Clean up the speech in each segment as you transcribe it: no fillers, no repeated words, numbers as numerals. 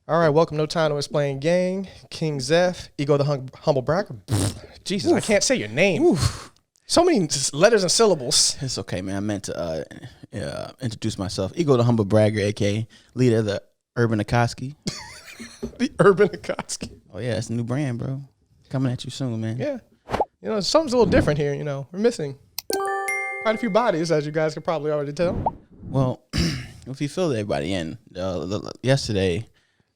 All right, welcome. No time to explain, gang. KingXeph, Ego the Humble Bragger. Jesus, I can't say your name. Oof. So many letters and syllables. It's okay, man. I meant to introduce myself. Ego the Humble Bragger, a.k.a. leader of the Urban Akatsuki. The Urban Akatsuki. Oh, yeah, it's a new brand, bro. Coming at you soon, man. Yeah. You know, something's a little different here, you know. We're missing quite a few bodies, as you guys can probably already tell. Well, if you filled everybody in, yesterday,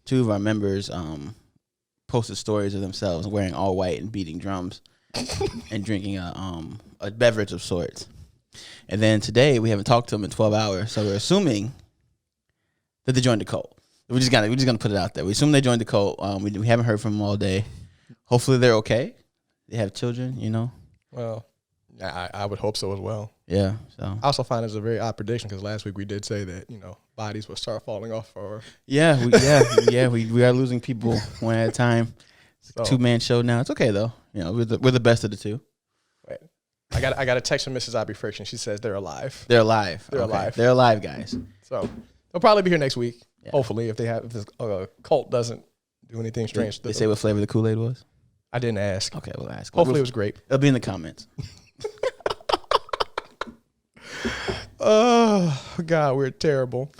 two of our members posted stories of themselves wearing all white and beating drums and drinking a beverage of sorts. And then today, we haven't talked to them in 12 hours, so we're assuming that they joined the cult. We're just gonna put it out there. We assume they joined the cult. We haven't heard from them all day. Hopefully, they're okay. They have children, you know. Well, I would hope so as well. Yeah. So I also find it's a very odd prediction because last week we did say that bodies will start falling off. We are losing people one at a time. So, 2-man show now. It's okay though. You know, we're the best of the two. Wait, I got a text from Mrs. Abby Friction. She says they're alive. They're alive. They're alive. They're alive, guys. So they'll probably be here next week. Yeah. Hopefully, if this cult doesn't do anything strange. They say what flavor the Kool-Aid was? I didn't ask. Okay, we'll ask. Hopefully, it was grape. It'll be in the comments. Oh God, we're terrible.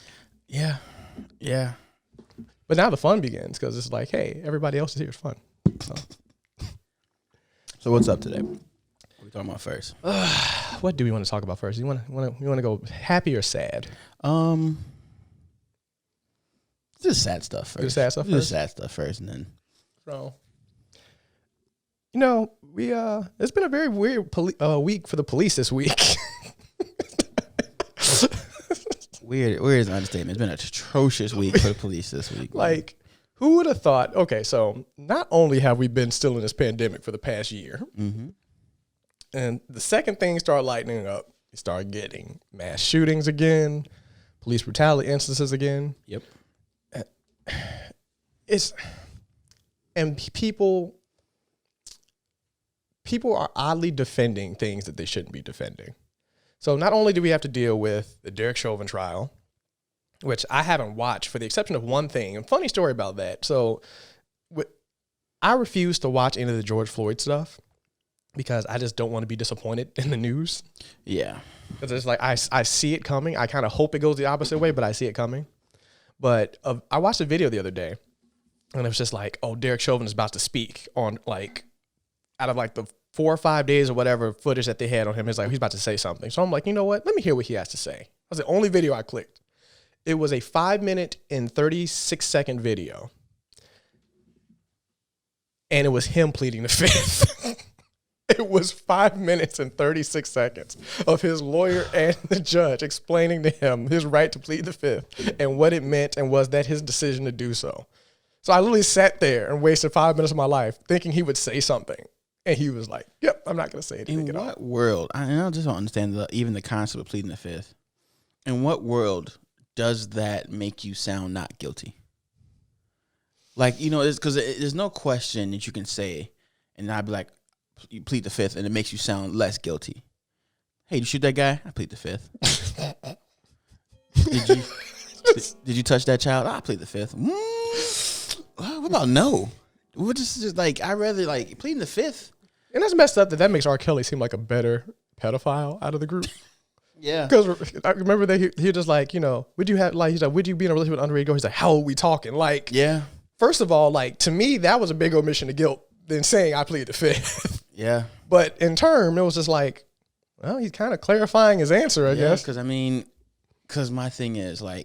Yeah. But now the fun begins because it's like, hey, everybody else is here. It's fun. So what's up today? What are we talking about first? What do we want to talk about first? You want to go happy or sad? Just sad stuff first. Just sad stuff first. Just sad stuff first, and then. So, we it's been a very weird week for the police this week. Weird is an understatement. It's been an atrocious week for the police this week. Like, who would have thought? Okay, so not only have we been still in this pandemic for the past year, and the second things start lightening up, you start getting mass shootings again, police brutality instances again. Yep. People are oddly defending things that they shouldn't be defending. So not only do we have to deal with the Derek Chauvin trial, which I haven't watched for the exception of one thing. And funny story about that. So I refuse to watch any of the George Floyd stuff because I just don't want to be disappointed in the news. Yeah. Because it's like I see it coming. I kind of hope it goes the opposite way, but I see it coming. But I watched a video the other day, and it was just like, oh, Derek Chauvin is about to speak on out of the 4 or 5 days or whatever footage that they had on him. It's like, he's about to say something. So I'm like, you know what? Let me hear what he has to say. That's the only video I clicked. It was a 5-minute and 36-second video. And it was him pleading the fifth. It was 5 minutes and 36 seconds of his lawyer and the judge explaining to him his right to plead the fifth and what it meant and was that his decision to do so. So I literally sat there and wasted 5 minutes of my life thinking he would say something. And he was like, yep, I'm not going to say anything at all. In what world, I just don't understand even the concept of pleading the fifth. In what world does that make you sound not guilty? It's because there's no question that you can say, and I'd be like, you plead the fifth, and it makes you sound less guilty. Hey, you shoot that guy? I plead the fifth. Did you touch that child? I plead the fifth. What about no? We're just I'd rather pleading the fifth. And that's messed up that makes R. Kelly seem like a better pedophile out of the group. Yeah. Because I remember that he just would you have, he's like, would you be in a relationship with an underage girl? He's like, how are we talking? Yeah. First of all, to me, that was a big omission of guilt than saying I plead the fifth. Yeah. But in term, it was just well, he's kind of clarifying his answer, I guess. Because my thing is oh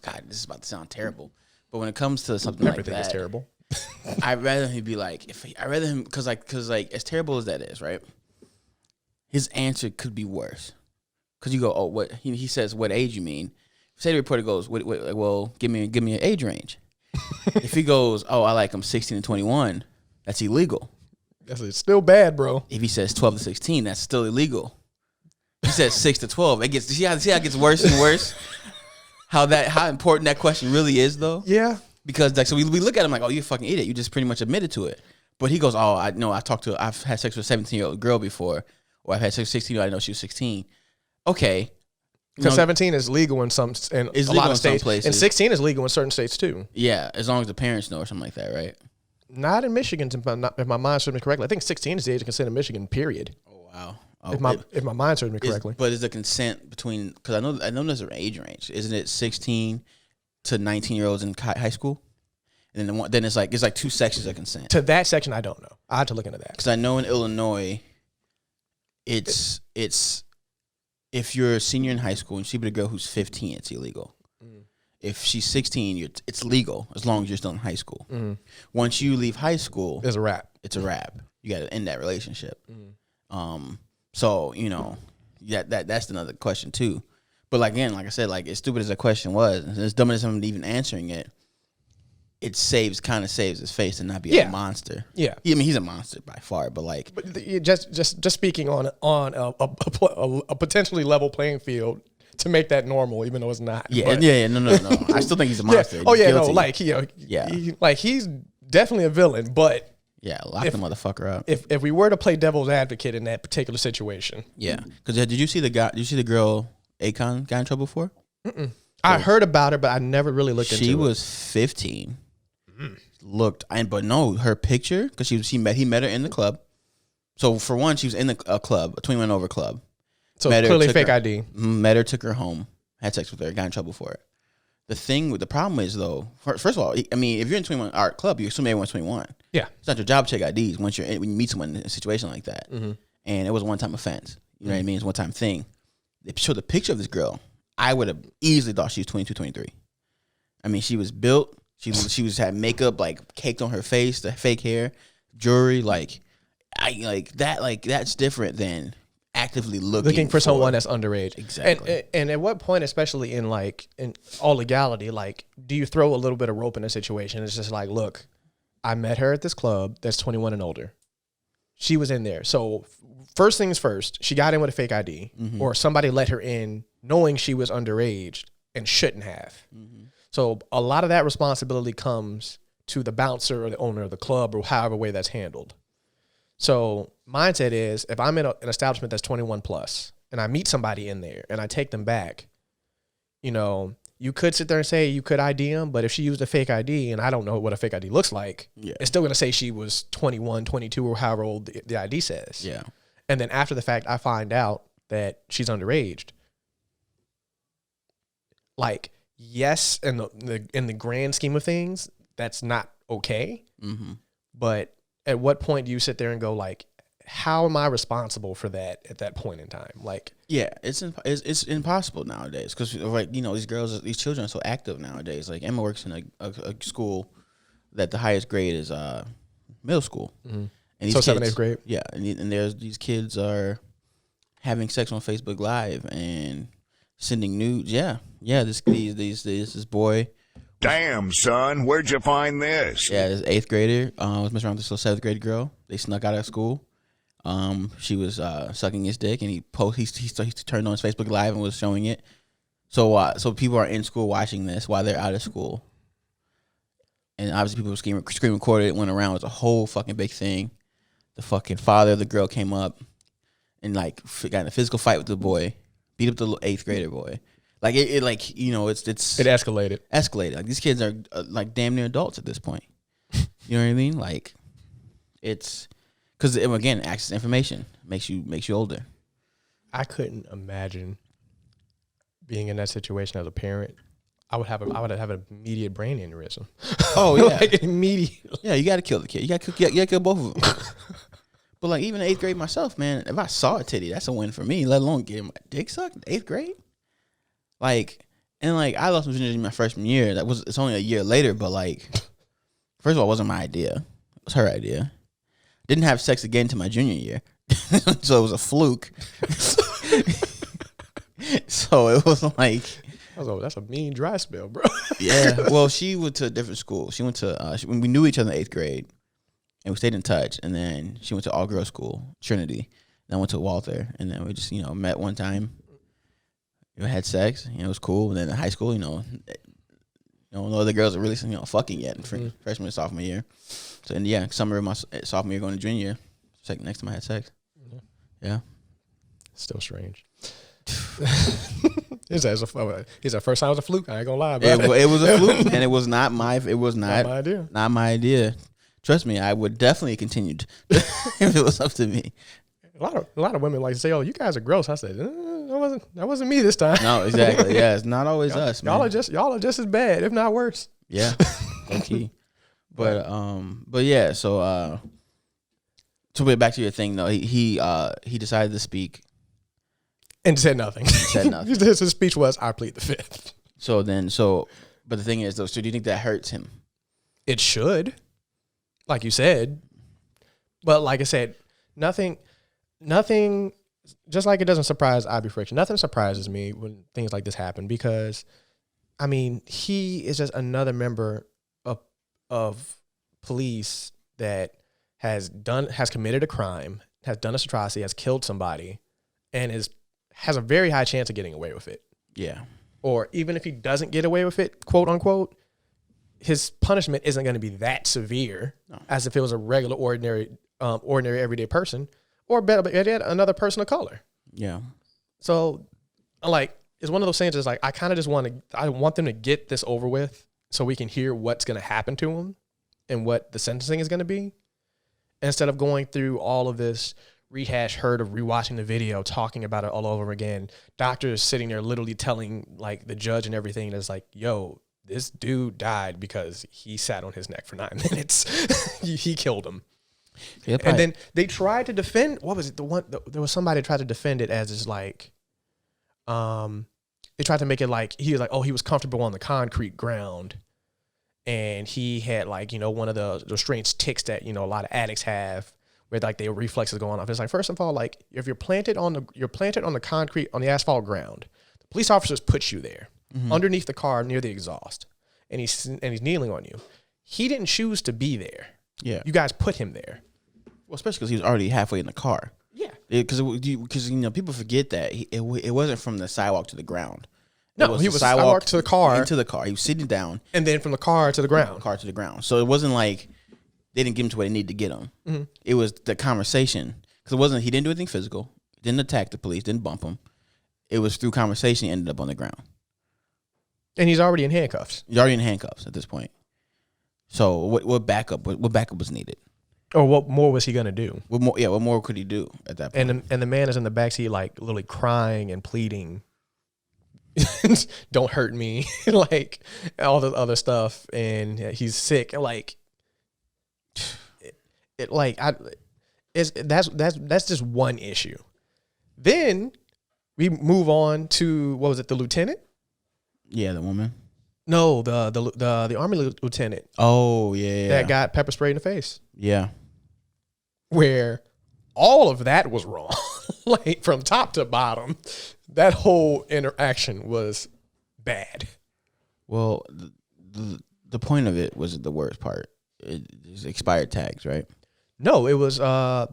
God, this is about to sound terrible. But when it comes to something everything like that, is terrible. I'd rather him be because as terrible as that is, right? His answer could be worse. Because you go, oh, what he says, what age you mean? Say the reporter goes, well, give me an age range. If he goes, oh, I like him 16 to 21, that's illegal. It's still bad, bro. If he says 12 to 16, that's still illegal. He says 6 to 12. It gets see how it gets worse and worse. How important that question really is, though. Yeah. Because so we look at him like, oh, you a fucking idiot. You just pretty much admitted to it. But he goes, oh, I've had sex with a 17-year-old girl before, or I've had sex with a 16-year-old. I didn't know she was 16. Okay. Because 17 is legal in a lot of states, and 16 is legal in certain states too. Yeah, as long as the parents know or something like that, right? Not in Michigan, if my mind serves me correctly. I think 16 is the age of consent in Michigan. Period. Oh wow. If my mind serves me correctly. But is the consent between? Because I know there's an age range. Isn't it 16 to 19-year-olds in high school? And then it's like 2 sections of consent. To that section, I don't know. I have to look into that. Because I know in Illinois, it's if you're a senior in high school and you see a girl who's 15, it's illegal. Mm. If she's 16, it's legal as long as you're still in high school. Mm. Once you leave high school, it's a wrap. It's a wrap. You got to end that relationship. Mm. So that's another question too. But like I said, like as stupid as that question was, and as dumb as I'm even answering it, it kind of saves his face and not be a monster. Yeah, I mean he's a monster by far, but just speaking on a potentially level playing field to make that normal, even though it's not. Yeah, no. I still think he's a monster. Yeah. Oh yeah, no, he's definitely a villain, but lock the motherfucker up. If we were to play devil's advocate in that particular situation, because did you see the girl Akon got in trouble for? Mm-mm. I heard about her, but I never really looked into it. She was 15. But no, her picture, because he met her in the club. So for one, she was in a club, a 21 over club. So clearly fake ID. Met her, took her home, had sex with her, got in trouble for it. The problem is though, first of all, I mean, if you're in 21 art club, you assume everyone's 21. Yeah, it's not your job to check IDs when you meet someone in a situation like that. Mm-hmm. And it was a one-time offense. You know what I mean? It's a one-time thing. They showed the picture of this girl. I would have easily thought she was 22, 23. I mean, she was built. She had makeup like caked on her face, the fake hair, jewelry. That's different than actively looking for someone that's underage. Exactly. And at what point, especially in all legality, do you throw a little bit of rope in a situation? It's just like, look, I met her at this club that's 21 and older. She was in there. So first things first, she got in with a fake ID, or somebody let her in knowing she was underage and shouldn't have. Mm-hmm. So a lot of that responsibility comes to the bouncer or the owner of the club or however way that's handled. So mindset is, if I'm in an establishment that's 21 plus and I meet somebody in there and I take them back, you could sit there and say you could ID them, but if she used a fake ID and I don't know what a fake ID looks like, it's still going to say she was 21, 22 or however old the ID says. Yeah. And then after the fact, I find out that she's underaged. Yes, in the grand scheme of things, that's not okay. Mm-hmm. But at what point do you sit there and go how am I responsible for that at that point in time? It's impossible nowadays because these children are so active nowadays. Like Emma works in a school that the highest grade is middle school, and these so 7th, 8th grade. Yeah, and there's these kids are having sex on Facebook Live and sending nudes. This boy. Damn, son, where'd you find this? Yeah, this 8th grader was messing around with this little 7th grade girl. They snuck out of school. She was sucking his dick, and he turned on his Facebook Live and was showing it. So people are in school watching this while they're out of school, and obviously people were screaming, recorded it, went around. It was a whole fucking big thing. The fucking father of the girl came up and got in a physical fight with the boy, beat up the 8th grader boy. It escalated. Escalated. These kids are damn near adults at this point. You know what I mean? It's because again, access to information makes you older. I couldn't imagine being in that situation as a parent. I would have an immediate brain aneurysm. Oh yeah, immediate. Yeah, you got to kill the kid. You got to kill both of them. But even 8th grade myself, man, if I saw a titty, that's a win for me. Let alone getting my dick sucked in 8th grade. I lost my virginity in my freshman year. It's only a year later, but first of all, it wasn't my idea. It was her idea. Didn't have sex again until my junior year. So it was a fluke. So it was that's a mean dry spell, bro. Yeah. Well, she went to a different school. She went to we knew each other in 8th grade, and we stayed in touch. And then she went to all girls school, Trinity. And I went to Walther, and then we just met one time. Had sex, it was cool. And then in high school, no other girls are really fucking yet in freshman and sophomore year. So summer of my sophomore year going to junior year, next time I had sex. Yeah. Still strange. He said, first time it was a fluke. I ain't gonna lie about It was a fluke, and it was not my idea. Not my idea. Trust me, I would definitely continue if it was up to me. A lot of women like to say, "Oh, you guys are gross." I said, "That wasn't me this time." No, exactly. Yeah, it's not always us, man. Y'all are just as bad, if not worse. Yeah, thank you. But yeah. So to get back to your thing though, he decided to speak and said nothing. His speech was, "I plead the fifth." But the thing is though, so do you think that hurts him? It should, like you said, but like I said, nothing. Just like it doesn't surprise Ivy Friction, nothing surprises me when things like this happen because, I mean, he is just another member of police that has committed a crime, has done this atrocity, has killed somebody, and has a very high chance of getting away with it. Yeah. Or even if he doesn't get away with it, quote unquote, his punishment isn't going to be that severe as if it was a regular, ordinary, everyday person. Or better yet, another person of color. Yeah. So, like, it's one of those things. It's like I kind of just want them to get this over with, so we can hear what's going to happen to him and what the sentencing is going to be, instead of going through all of this rehash herd of rewatching the video, talking about it all over again. Doctors sitting there literally telling like the judge and everything that's like, "Yo, this dude died because he sat on his neck for 9 minutes. He killed him." And then they tried to defend. What was it? There was somebody that tried to defend it as is like, they tried to make it like he was like, oh, he was comfortable on the concrete ground, and he had like one of the strange tics that a lot of addicts have, where like their reflexes going off. It's like, first of all, like if you're planted on the concrete on the asphalt ground, the police officers put you there underneath the car near the exhaust, and he's kneeling on you. He didn't choose to be there. Yeah, you guys put him there. Well, especially because he was already halfway in the car. Yeah. Because people forget that it wasn't from the sidewalk to the ground. No, he was sidewalk to the car. Into the car. He was sitting down. And then from the car to the ground. So it wasn't like they didn't get him to where they needed to get him. Mm-hmm. It was the conversation. Because he didn't do anything physical. Didn't attack the police. Didn't bump him. It was through conversation he ended up on the ground. And he's already in handcuffs. He's already in handcuffs at this point. So what backup was needed? Or what more was he gonna do? What more could he do at that point? And the man is in the backseat, like literally crying and pleading, "Don't hurt me," like all the other stuff, and he's sick. Like that's just one issue. Then we move on to what was it? The lieutenant? Yeah, the woman. No, the army lieutenant. Oh yeah. That got pepper sprayed in the face. Yeah. Where all of that was wrong, like from top to bottom, that whole interaction was bad. Well, the point of it was the worst part. It was expired tags, right? No, it was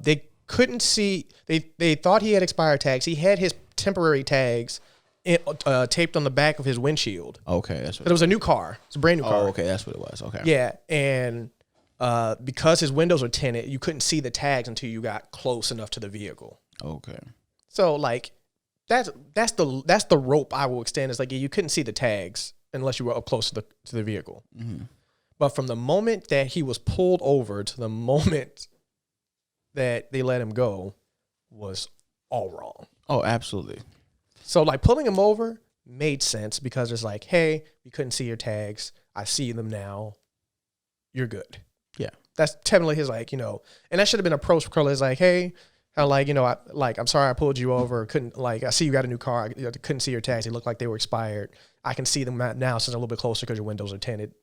they couldn't see. They thought he had expired tags. He had his temporary tags taped on the back of his windshield. Okay, that's what. But it was a new car. It's a brand new car. Oh, okay, that's what it was. Okay. Yeah, and because his windows are tinted, you couldn't see the tags until you got close enough to the vehicle. Okay. So like, that's the rope I will extend. Is like you couldn't see the tags unless you were up close to the vehicle. Mm-hmm. But from the moment that he was pulled over to the moment that they let him go was all wrong. Oh, absolutely. So like pulling him over made sense because it's like, hey, we couldn't see your tags. I see them now. You're good. Yeah. That's technically his like, and that should have been approached because it's like, hey, I'm sorry I pulled you over. Couldn't I see you got a new car. I couldn't see your tags. They looked like they were expired. I can see them now since they're a little bit closer because your windows are tinted.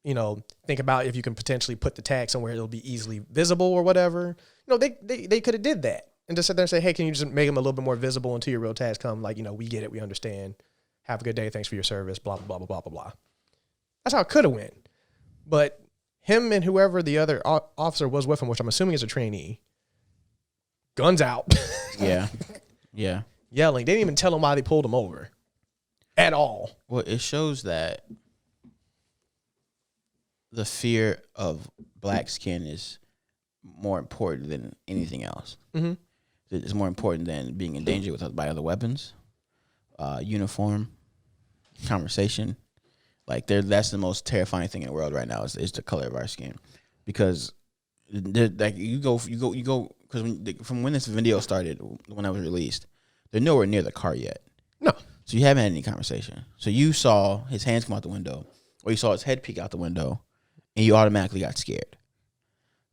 Think about if you can potentially put the tag somewhere it'll be easily visible or whatever. They could have did that and just sit there and say, hey, can you just make them a little bit more visible until your real tags come? Like, we get it. We understand. Have a good day. Thanks for your service. Blah, blah, blah, blah, blah, blah. That's how it could have went. But him and whoever the other officer was with him, which I'm assuming is a trainee, guns out. Yeah. Yeah. Yelling. They didn't even tell him why they pulled him over at all. Well, it shows that the fear of black skin is more important than anything else. Mm-hmm. It's more important than being in danger by other weapons uniform conversation. Like that's the most terrifying thing in the world right now is the color of our skin, because like you go because from when this video started, when I was released, they're nowhere near the car yet. No. So you haven't had any conversation. So you saw his hands come out the window, or you saw his head peek out the window, and you automatically got scared.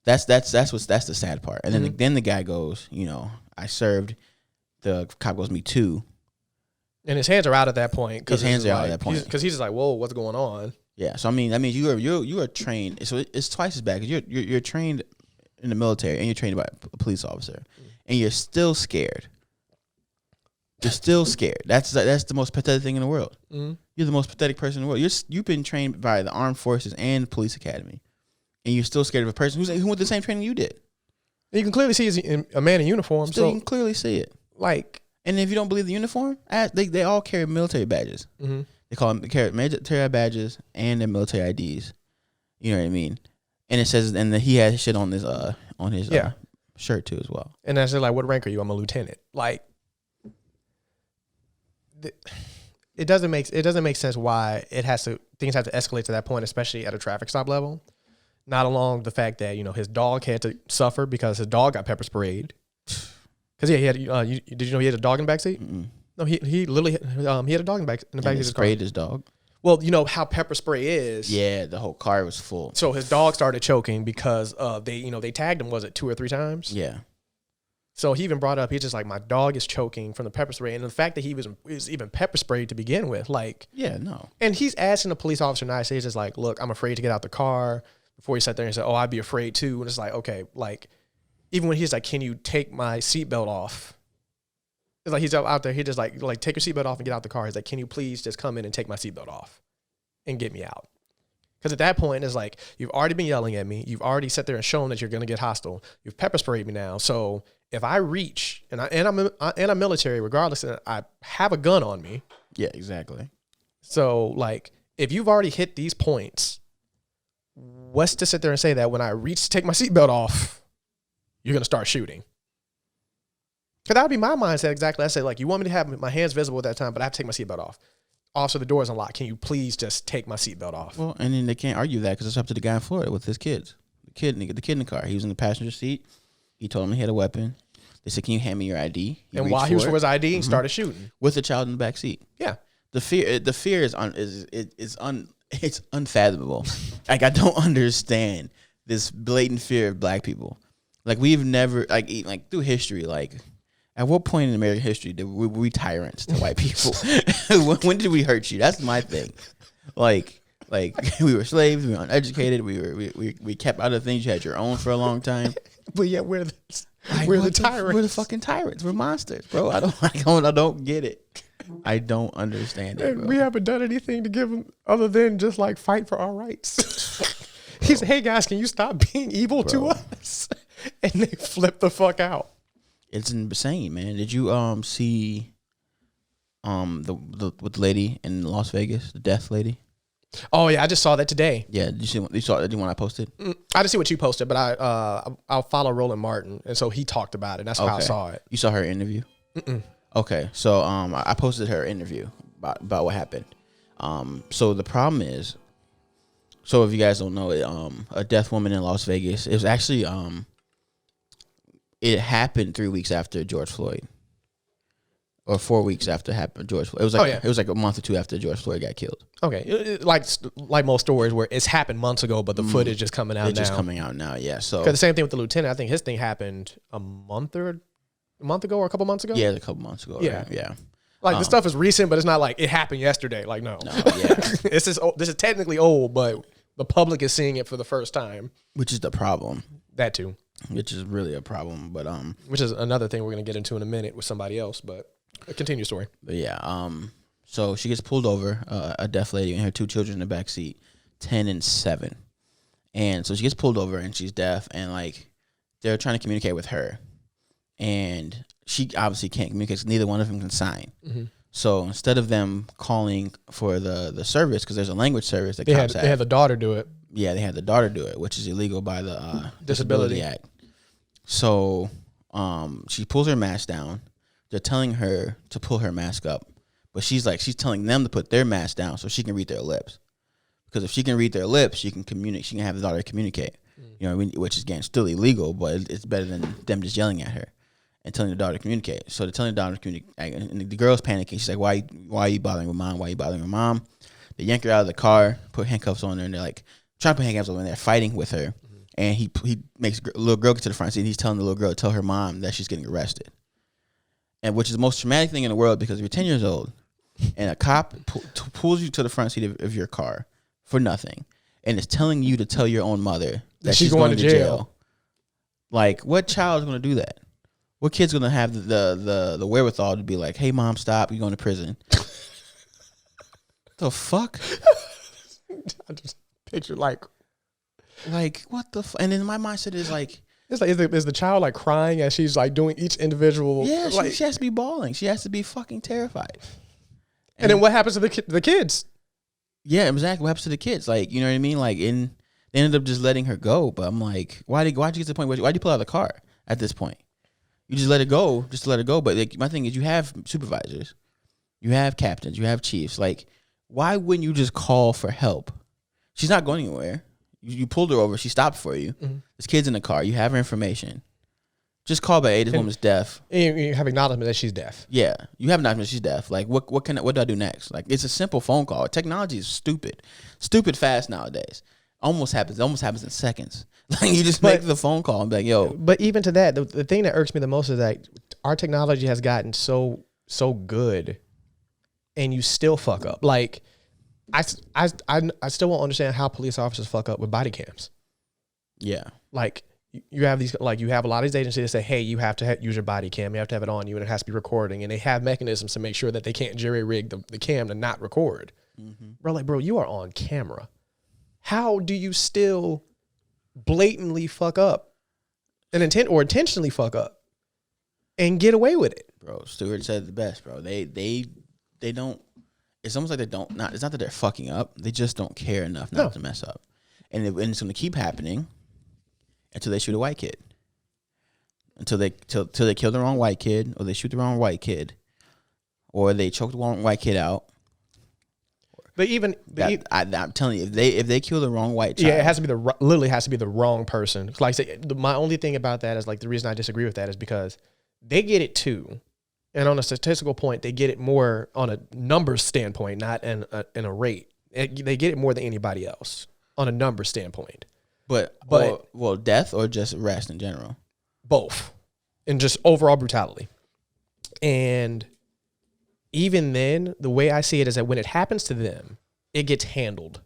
That's the sad part. And then the guy goes, I served. The cop goes, me too. And his hands are out at that point. His hands are out at that point because he's just like, whoa, what's going on? Yeah. So I mean, you are trained. So it's twice as bad because you're trained in the military and you're trained by a police officer, and you're still scared. You're still scared. That's the most pathetic thing in the world. Mm-hmm. You're the most pathetic person in the world. You've been trained by the armed forces and police academy, and you're still scared of a person who went the same training you did. You can clearly see he's a man in uniform. Still, you can clearly see it. Like, and if you don't believe the uniform, they all carry military badges. Mm-hmm. They call them carry military badges and their military IDs. You know what I mean? And it says, and he has shit on his shirt too as well. And I said, like, what rank are you? I'm a lieutenant. Like, it doesn't make sense why things have to escalate to that point, especially at a traffic stop level. Not along the fact that his dog had to suffer because his dog got pepper sprayed. Because he had. Did you know he had a dog in the backseat? Mm-mm. No, he literally he had a dog in the back of his car. Sprayed his dog. Well, you know how pepper spray is. Yeah, the whole car was full. So his dog started choking because they tagged him. Was it 2 or 3 times? Yeah. So he even brought up, he's just like, my dog is choking from the pepper spray. And the fact that he was even pepper sprayed to begin with, like. Yeah, no. And he's asking the police officer nicely, he's just like, look, I'm afraid to get out the car. Before he sat there and said, oh, I'd be afraid too. And it's like, okay, like, even when he's like, can you take my seatbelt off? It's like he's out there, he just like take your seatbelt off and get out the car. He's like, can you please just come in and take my seatbelt off and get me out? Because at that point, it's like, you've already been yelling at me. You've already sat there and shown that you're going to get hostile. You've pepper sprayed me now. So if I reach, and I'm military, regardless, and I have a gun on me. Yeah, exactly. So, like, if you've already hit these points, what's to sit there and say that when I reach to take my seatbelt off, you're going to start shooting? Because that would be my mindset exactly. I say, like, you want me to have my hands visible at that time, but I have to take my seatbelt off. Officer, the door is unlocked. Can you please just take my seatbelt off? Well, and then they can't argue that because it's up to the guy in Florida with his kids. The kid in the car. He was in the passenger seat. He told him he had a weapon. They said, "Can you hand me your ID?" And while he was for his ID, he started shooting with the child in the back seat. Yeah, the fear is unfathomable. Like, I don't understand this blatant fear of black people. Like, we've never like through history, like. At what point in American history were we tyrants to white people? When did we hurt you? That's my thing. Like we were slaves, we were uneducated, we kept out of things. You had your own for a long time. But yeah, we're the tyrants. We're the fucking tyrants. We're monsters, bro. I don't get it. I don't understand it, bro. We haven't done anything to give them other than just like fight for our rights. He said, "Hey guys, can you stop being evil to us?" And they flip the fuck out. It's insane, man. Did you see the lady in Las Vegas, the death lady? Oh yeah, I just saw that today. Yeah, did you saw the one I posted? I didn't see what you posted, but I'll follow Roland Martin, and so he talked about it. That's how I saw it. You saw her interview? Mm-mm. Okay, so I posted her interview about what happened. So the problem is, so if you guys don't know, a deaf woman in Las Vegas. It was actually It happened 3 weeks after George Floyd, or 4 weeks after George Floyd. It was like a month or 2 after George Floyd got killed. Okay, like most stories where it's happened months ago, but the footage is coming out now. It's just coming out now, yeah. So the same thing with the lieutenant. I think his thing happened a month ago or a couple months ago. Yeah, a couple months ago. Yeah, right? Yeah. Like the stuff is recent, but it's not like it happened yesterday. Like no, yeah. This is technically old, but the public is seeing it for the first time, which is the problem. That too. Which is really a problem, but which is another thing we're gonna get into in a minute with somebody else. But continue story. But yeah, so she gets pulled over, a deaf lady and her 2 children in the back seat, 10 and 7, and so she gets pulled over and she's deaf, and like they're trying to communicate with her, and she obviously can't communicate because neither one of them can sign. Mm-hmm. So instead of them calling for the service, because there's a language service that cops have, they had the daughter do it. Yeah, they had the daughter do it, which is illegal by the Disability Act. So she pulls her mask down. They're telling her to pull her mask up, But she's telling them to put their mask down so she can read their lips. Because if she can read their lips, she can communicate. She can have the daughter communicate. You know what I mean? Which is, again, still illegal, but it's better than them just yelling at her and telling the daughter to communicate. So they're telling the daughter to communicate. And the girl's panicking. She's like, why are you bothering with mom? Why are you bothering with mom? They yank her out of the car, put handcuffs on her, and they're like, trying to put handcuffs on her, and they're fighting with her. And he makes a little girl get to the front seat, and he's telling the little girl to tell her mom that she's getting arrested. And which is the most traumatic thing in the world, because you're 10 years old, and a cop pulls you to the front seat of your car for nothing, and is telling you to tell your own mother that she's going to jail. Like, what child is going to do that? What kid's going to have the wherewithal to be like, hey, mom, stop, you're going to prison? The fuck? I just picture like what the and then my mindset is like, it's like is the child like crying as she's like doing each individual? Yeah, like, she has to be bawling. She has to be fucking terrified. And then what happens to the kids? Yeah, exactly. What happens to the kids? Like, you know what I mean? Like, they ended up just letting her go. But I'm like, why'd you get to the point why'd you pull out of the car at this point? You just let it go, just to let it go. But like, my thing is, you have supervisors, you have captains, you have chiefs. Like, why wouldn't you just call for help? She's not going anywhere. You pulled her over. She stopped for you. Mm-hmm. There's kids in the car. You have her information. Just call back, hey, this woman's deaf. You have acknowledgement that she's deaf. Yeah, you have acknowledgement that she's deaf. Like, what do I do next? Like, it's a simple phone call. Technology is stupid fast nowadays. Almost happens in seconds. Like, you just make the phone call and be like, yo. But even to that, the thing that irks me the most is that our technology has gotten so good, and you still fuck up. Like, I still won't understand how police officers fuck up with body cams. Yeah, like. You have these, like, you have a lot of these agencies that say, hey, you have to use your body cam. You have to have it on you, and it has to be recording. And they have mechanisms to make sure that they can't jury rig the cam to not record. Mm-hmm. Bro, you are on camera. How do you still blatantly fuck up and intentionally fuck up and get away with it? Bro, Stewart said the best, bro. They don't. It's almost like they don't. It's not that they're fucking up. They just don't care enough not to mess up, and it's going to keep happening. Until they shoot a white kid. Until they kill the wrong white kid, or they shoot the wrong white kid, or they choke the wrong white kid out. But I'm telling you, if they kill the wrong white child, yeah, it has to be literally has to be the wrong person. Like I say, my only thing about that is, like, the reason I disagree with that is because they get it too, and on a statistical point, they get it more on a numbers standpoint, not in a rate. They get it more than anybody else on a numbers standpoint. But death or just arrest in general? Both. And just overall brutality. And even then, the way I see it is that when it happens to them, it gets handled.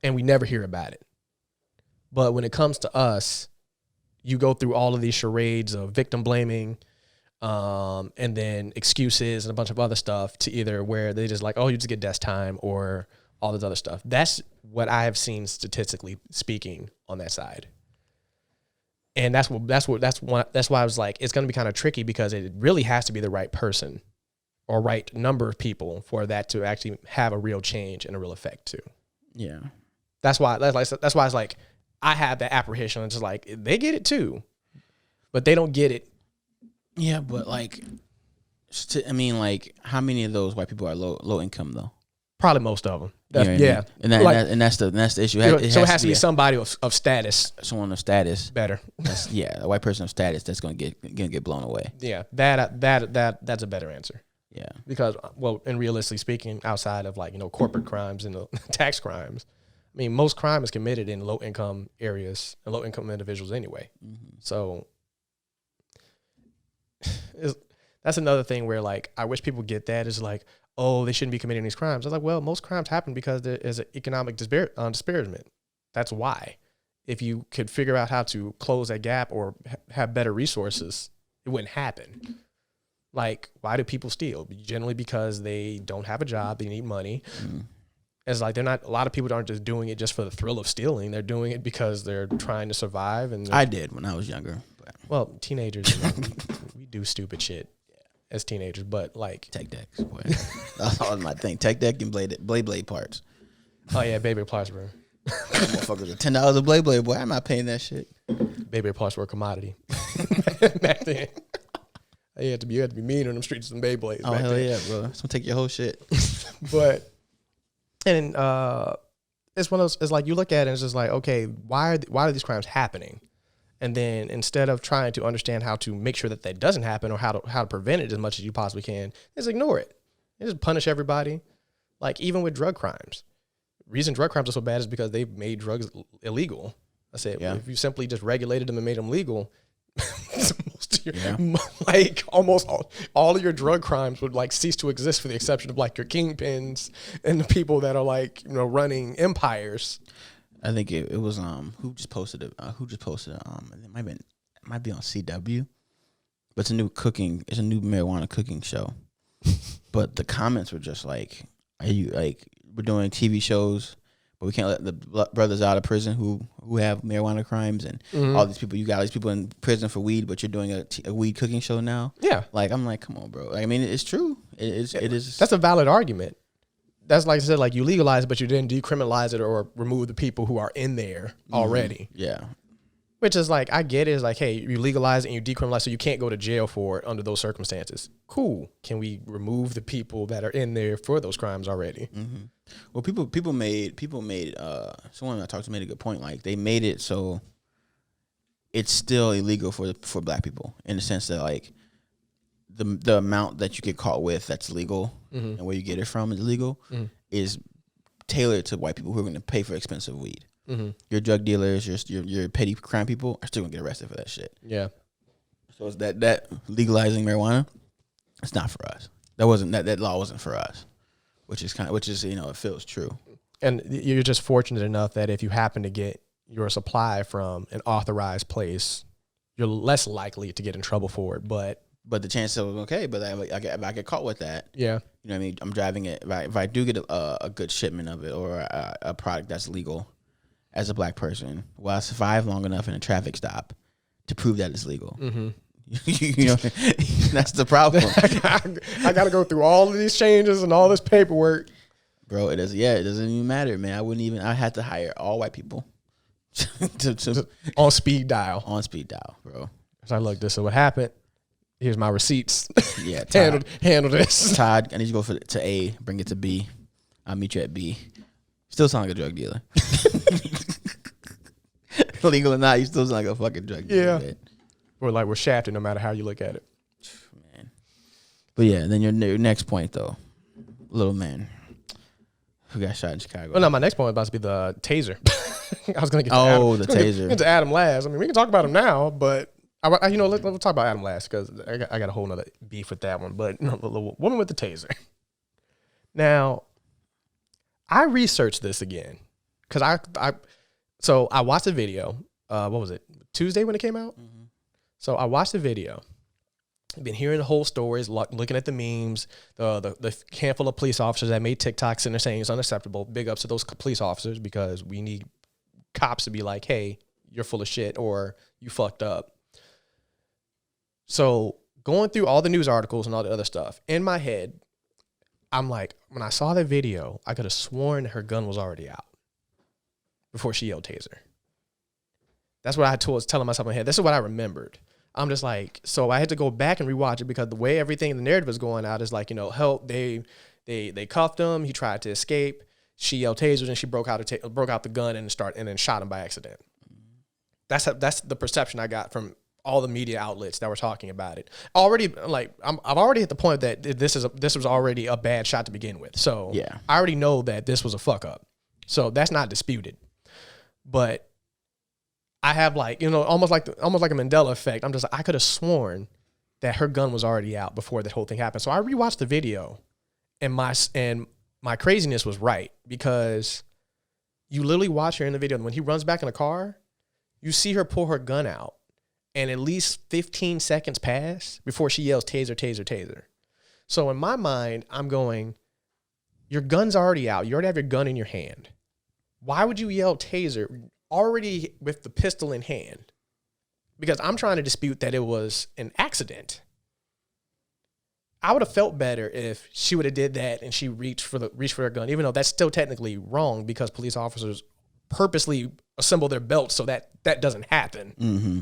And we never hear about it. But when it comes to us, you go through all of these charades of victim blaming, and then excuses and a bunch of other stuff to either where they just like, oh, you just get desk time, or all this other stuff. That's what I have seen statistically speaking on that side. And that's why I was like, it's going to be kind of tricky, because it really has to be the right person or right number of people for that to actually have a real change and a real effect too. Yeah. That's why it's like, I have that apprehension. It's just like, they get it too, but they don't get it. Yeah. But like, I mean, like, how many of those white people are low income though? Probably most of them. Yeah, and that's the issue. It has to be somebody of status. Someone of status. Better. A white person of status that's gonna get blown away. Yeah, that's a better answer. Yeah, because, well, and realistically speaking, outside of, like, corporate crimes and the tax crimes, I mean, most crime is committed in low income areas and low income individuals anyway. Mm-hmm. So that's another thing where, like, I wish people get that, is like, oh, they shouldn't be committing these crimes. I was like, well, most crimes happen because there is an economic disparagement. That's why. If you could figure out how to close that gap or have better resources, it wouldn't happen. Like, why do people steal? Generally because they don't have a job, they need money. Mm. It's like, a lot of people aren't just doing it just for the thrill of stealing. They're doing it because they're trying to survive. And I did when I was younger. But. Well, teenagers, we do stupid shit as teenagers, but like tech decks, boy. That's all my thing. Tech deck and blade parts. Oh yeah, baby parts, bro. Motherfuckers are $10 a blade, boy. I'm not paying that shit. Baby parts were a commodity back then. You have to be meaner in them streets than Beyblades. Oh, hell yeah, bro. It's gonna take your whole shit. But, and it's one of those, it's like you look at it and it's just like, okay, why are these crimes happening? And then instead of trying to understand how to make sure that doesn't happen or how to prevent it as much as you possibly can, just ignore it. Just punish everybody. Like even with drug crimes. The reason drug crimes are so bad is because they've made drugs illegal. I said, if you simply just regulated them and made them legal, like almost all of your drug crimes would like cease to exist, for the exception of like your kingpins and the people that are like, you know, running empires. I think it was who just posted it. It might be on CW, but it's a new marijuana cooking show. But the comments were just like, "Are you like we're doing TV shows, but we can't let the brothers out of prison who have marijuana crimes and all these people. You got all these people in prison for weed, but you're doing a weed cooking show now." Yeah, like I'm like, come on, bro. I mean, it's true. It is. That's a valid argument. That's like I said, like you legalize it, but you didn't decriminalize it or remove the people who are in there already. Yeah. Which is like, I get it. It's like, hey, you legalize it and you decriminalize, so you can't go to jail for it under those circumstances. Cool. Can we remove the people that are in there for those crimes already? Mm-hmm. Well, people made someone I talked to made a good point. Like they made it so it's still illegal for black people in the sense that like the amount that you get caught with that's legal and where you get it from is legal is tailored to white people who are going to pay for expensive weed. Your drug dealers, your petty crime people are still gonna get arrested for that shit. Yeah. So it's that legalizing marijuana, it's not for us. That law wasn't for us, which is it feels true. And you're just fortunate enough that if you happen to get your supply from an authorized place, you're less likely to get in trouble for it. But the chance of okay, but if I get caught with that, yeah, you know what I mean. I'm driving it. If I do get a good shipment of it or a product that's legal. As a black person, will I survive long enough in a traffic stop to prove that it's legal? You know, that's the problem. I got to go through all of these changes and all this paperwork, bro. It doesn't even matter, man. I had to hire all white people on speed dial. On speed dial, bro. So I look, this is what happened. Here's my receipts. Yeah, Todd, handle this. Todd, I need you to go to A, bring it to B. I'll meet you at B. Still sound like a drug dealer. Legal or not, you still sound like a fucking drug dealer. Yeah. We're shafted no matter how you look at it. Man. But yeah, then your next point though. Little man who got shot in Chicago. Well, no, my next point was about to be the taser. I was going to get to the taser. Get to Adam last. I mean, we can talk about him now, but let's talk about Adam last because I got a whole nother beef with that one. But the woman with the taser. Now, I researched this again because I watched the video. What was it? Tuesday when it came out? Mm-hmm. So I watched the video. I've been hearing the whole stories, looking at the memes, the handful of police officers that made TikToks and they're saying it's unacceptable. Big ups to those police officers because we need cops to be like, hey, you're full of shit or you fucked up. So going through all the news articles and all the other stuff, in my head, I'm like, when I saw that video, I could have sworn her gun was already out before she yelled taser. That's what I was telling myself in my head. This is what I remembered. I'm just like, so I had to go back and rewatch it because the way everything in the narrative is going out is like, help, they cuffed him, he tried to escape, she yelled tasers and she broke out the gun and then shot him by accident. That's the perception I got from all the media outlets that were talking about it. Already, like I've already hit the point that this was already a bad shot to begin with. So yeah, I already know that this was a fuck up. So that's not disputed. But I have almost like a Mandela effect. I'm just like, I could have sworn that her gun was already out before that whole thing happened. So I rewatched the video, and my craziness was right because you literally watch her in the video. And when he runs back in the car, you see her pull her gun out. And at least 15 seconds pass before she yells, taser, taser, taser. So in my mind, I'm going, your gun's already out. You already have your gun in your hand. Why would you yell taser already with the pistol in hand? Because I'm trying to dispute that it was an accident. I would have felt better if she would have did that and she reached for her gun, even though that's still technically wrong because police officers purposely assemble their belts so that doesn't happen. Mm-hmm.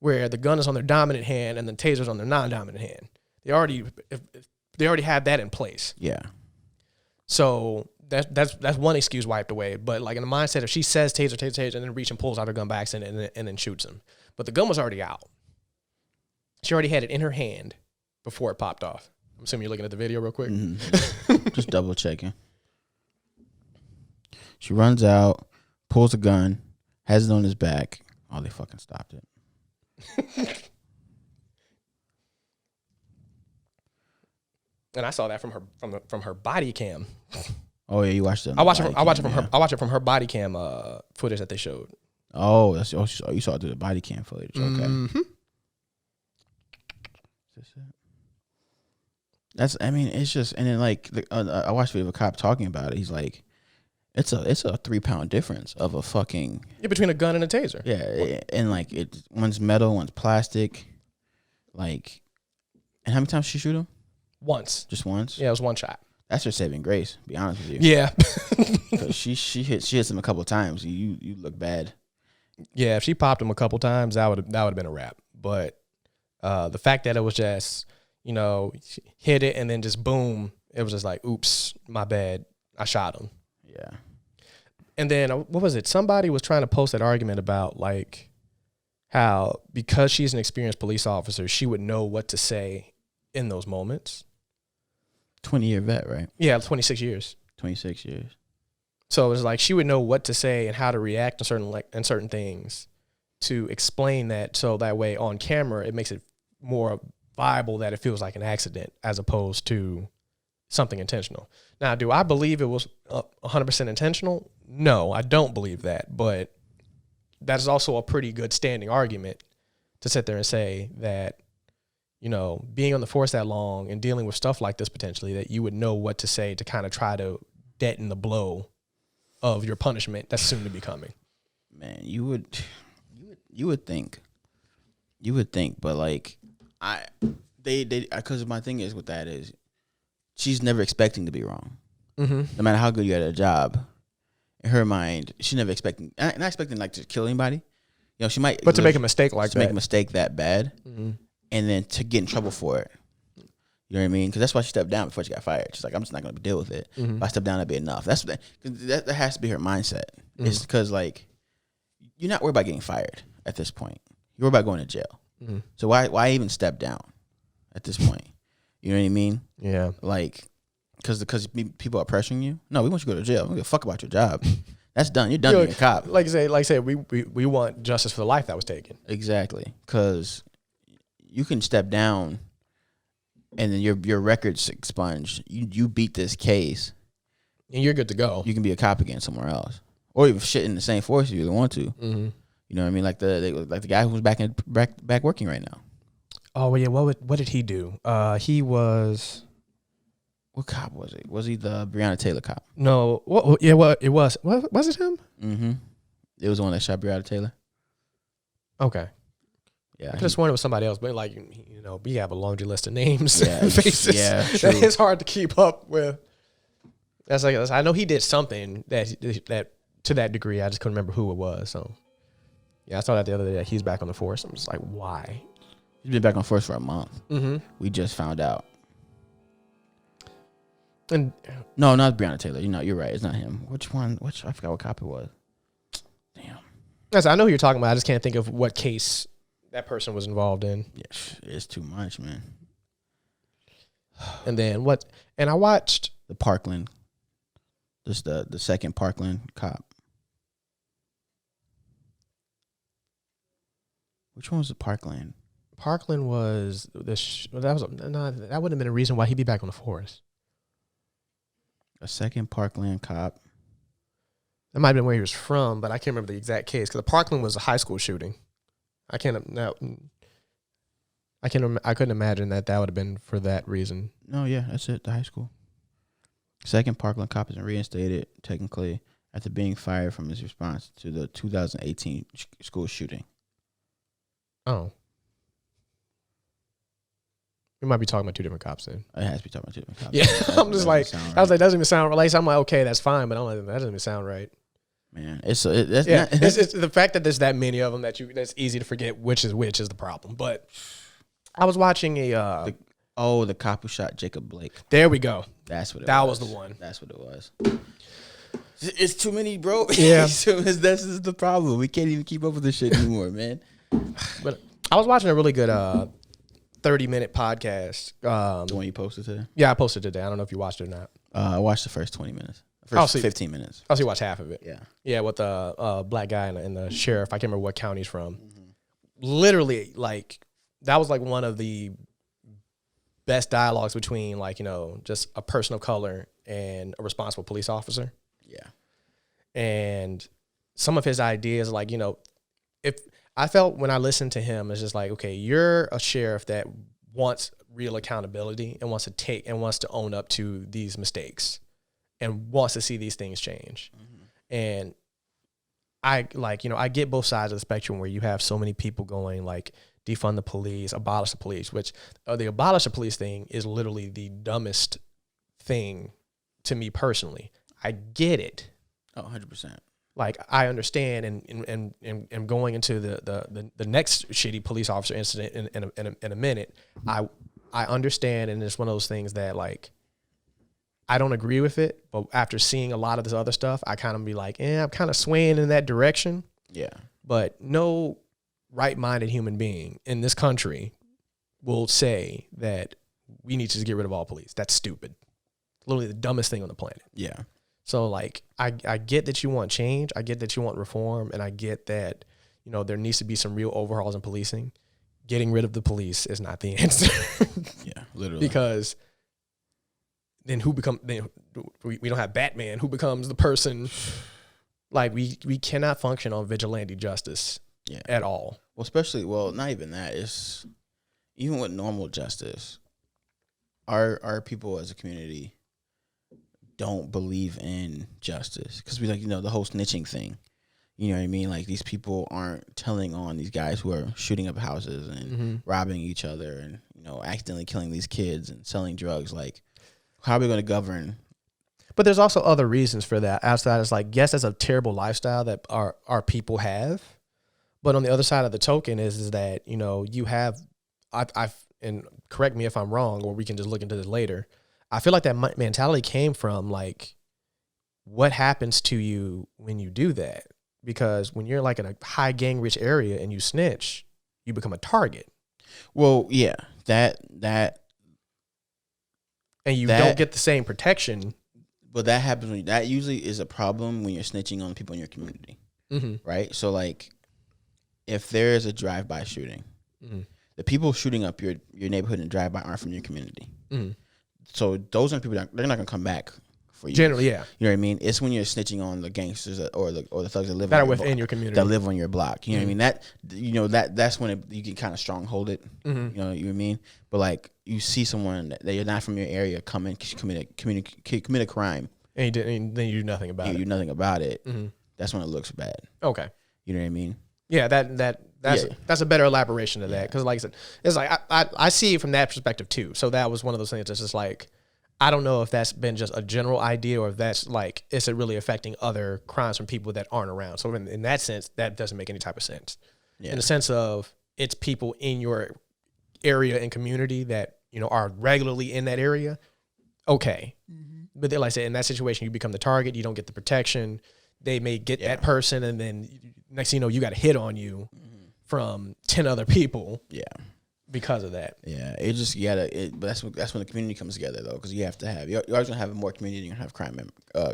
where the gun is on their dominant hand and the taser's on their non-dominant hand. They already have that in place. Yeah. So that's one excuse wiped away. But like in the mindset, if she says taser, and then reach and pulls out her gun by accident and then shoots him. But the gun was already out. She already had it in her hand before it popped off. I'm assuming you're looking at the video real quick. Mm-hmm. Just double checking. She runs out, pulls a gun, has it on his back. Oh, they fucking stopped it. And I saw that from her body cam. Oh yeah, you watched it. I watch it from her body cam footage that they showed. Oh, you saw it through the body cam footage. Okay. Mm-hmm. It's just, and then like I watched a video of a cop talking about it. He's like, it's a 3-pound difference of a fucking between a gun and a taser. Yeah, and like one's metal, one's plastic. Like, and how many times did she shoot him? Once. Just once? Yeah, it was one shot. That's her saving grace, to be honest with you. Yeah. Because she hits him a couple of times. You look bad. Yeah, if she popped him a couple times, that would have been a wrap. But the fact that it was just, hit it and then just boom, it was just like, oops, my bad. I shot him. Yeah. And then what was it? Somebody was trying to post that argument about like how because she's an experienced police officer, she would know what to say in those moments. 20-year vet, right? Yeah, 26 years. 26 years. So it was like she would know what to say and how to react to certain things to explain that, so that way on camera it makes it more viable that it feels like an accident as opposed to something intentional. Now, do I believe it was 100% intentional? No, I don't believe that. But that is also a pretty good standing argument to sit there and say that, being on the force that long and dealing with stuff like this potentially, that you would know what to say to kind of try to deaden the blow of your punishment that's soon to be coming. Man, you would think, but like because my thing is with that is she's never expecting to be wrong. Mm-hmm. No matter how good you're at a job, in her mind, she's never expecting, not expecting like to kill anybody. She might, but to make a mistake like that, make a mistake that bad, mm-hmm. and then to get in trouble for it. You know what I mean? Because that's why she stepped down before she got fired. She's like, I'm just not going to deal with it. Mm-hmm. If I step down, that'd be enough. That has to be her mindset. Mm-hmm. It's because like you're not worried about getting fired at this point. You're worried about going to jail. Mm-hmm. So why even step down at this point? You know what I mean? Yeah. Like, because people are pressuring you. No, we want you to go to jail. We don't give a fuck about your job. That's done. You're done being a cop. Like I say, we want justice for the life that was taken. Exactly. Because you can step down, and then your record's expunged. You beat this case, and you're good to go. You can be a cop again somewhere else, or even shit in the same force if you really want to. Mm-hmm. You know what I mean? Like the guy who's back working right now. Oh yeah, what did he do? He was. What cop was it? Was he the Breonna Taylor cop? No. It was. Was it him? Mm-hmm. It was the one that shot Breonna Taylor. Okay. Yeah. I could have sworn it was somebody else, but like we have a laundry list of names and faces. Yeah, true. It's hard to keep up with. That's like I know he did something that to that degree. I just couldn't remember who it was. So yeah, I saw that the other day. He's back on the force. I'm just like, why? He's been back on force for a month. Mm-hmm. We just found out. And no, not Breonna Taylor. You're right. It's not him. Which one? I forgot what cop it was. Damn. Yes, I know who you're talking about. I just can't think of what case that person was involved in. Yeah, it's too much, man. And then what? And I watched the Parkland. Just the second Parkland cop. Which one was the Parkland? Parkland was that wouldn't have been a reason why he'd be back on the force. A second Parkland cop. That might have been where he was from, but I can't remember the exact case because the Parkland was a high school shooting. I couldn't imagine that would have been for that reason. No, yeah, that's it. The high school. Second Parkland cop is reinstated technically after being fired from his response to the 2018 school shooting. Oh. We might be talking about two different cops then. It has to be talking about two different cops. Yeah, I'm just like, I was like, that doesn't even sound right. I'm like, okay, that's fine, but I'm like, that doesn't even sound right. Man, it's that's Yeah, not, it's the fact that there's that many of them that's easy to forget which is the problem. But I was watching a the cop who shot Jacob Blake. there we go. That's what it was. That was the one. That's what it was. It's too many, bro. Yeah. This is the problem. We can't even keep up with this shit anymore, man. But I was watching a really good 30-minute podcast. The one you posted today? Yeah, I posted it today. I don't know if you watched it or not. I watched the first 20 minutes. First 15 minutes. I also watched half of it. Yeah. Yeah, with the black guy and the sheriff. I can't remember what county he's from. Mm-hmm. Literally, like, that was like one of the best dialogues between, like, you know, just a person of color and a responsible police officer. Yeah. And some of his ideas, like, you know, if I felt when I listened to him, it's just like, okay, you're a sheriff that wants real accountability and wants to own up to these mistakes and wants to see these things change. Mm-hmm. And I get both sides of the spectrum where you have so many people going like defund the police, abolish the police, which the abolish the police thing is literally the dumbest thing to me personally. I get it. Oh, 100%. Like, I understand, and going into the next shitty police officer incident in a minute, I understand, and it's one of those things that, like, I don't agree with it, but after seeing a lot of this other stuff, I kind of be like, I'm kind of swaying in that direction. Yeah. But no right-minded human being in this country will say that we need to get rid of all police. That's stupid. Literally the dumbest thing on the planet. Yeah. So, like, I get that you want change. I get that you want reform. And I get that, you know, there needs to be some real overhauls in policing. Getting rid of the police is not the answer. Yeah, literally. Because then we don't have Batman. Who becomes the person? Like, we cannot function on vigilante justice at all. Well, not even that. It's even with normal justice, our people as a community don't believe in justice because we, like, you know, the whole snitching thing. You know what I mean? Like, these people aren't telling on these guys who are shooting up houses and robbing each other and, you know, accidentally killing these kids and selling drugs. Like, how are we going to govern? But there's also other reasons for that. Outside, it's like, yes, that's a terrible lifestyle that our people have. But on the other side of the token is that, you know, you have, and correct me if I'm wrong, or we can just look into this later. I feel like that mentality came from, like, what happens to you when you do that? Because when you're, like, in a high gang rich area and you snitch, you become a target. Well, yeah, that and you don't get the same protection. But that happens that usually is a problem when you're snitching on people in your community, right? So, like, if there is a drive-by shooting, the people shooting up your neighborhood in drive-by aren't from your community. So those are the people that they're not gonna come back for you. Generally, yeah. You know what I mean? It's when you're snitching on the gangsters or the thugs that live that are within your community, that live on your block. You know what I mean? That, you know, that's when you can kind of stronghold it. You know what I mean? But, like, you see someone that you're not from your area commit a crime, and then you do nothing about it. You do nothing about it. That's when it looks bad. Okay. You know what I mean? Yeah, that's a better elaboration of that, because, like I said, it's like I see it from that perspective too. So that was one of those things that's just like, I don't know if that's been just a general idea or if that's, like, is it really affecting other crimes from people that aren't around. So in that sense, that doesn't make any type of sense. In the sense of it's people in your area and community that, you know, are regularly in that area. Okay. But then, like I said, in that situation, you become the target. You don't get the protection. They may get that person, and then next thing you know, you got a hit on you from 10 other people. Yeah. Because of that. Yeah. It just, but that's when the community comes together, though, because you have to have, you're always going to have more community than you have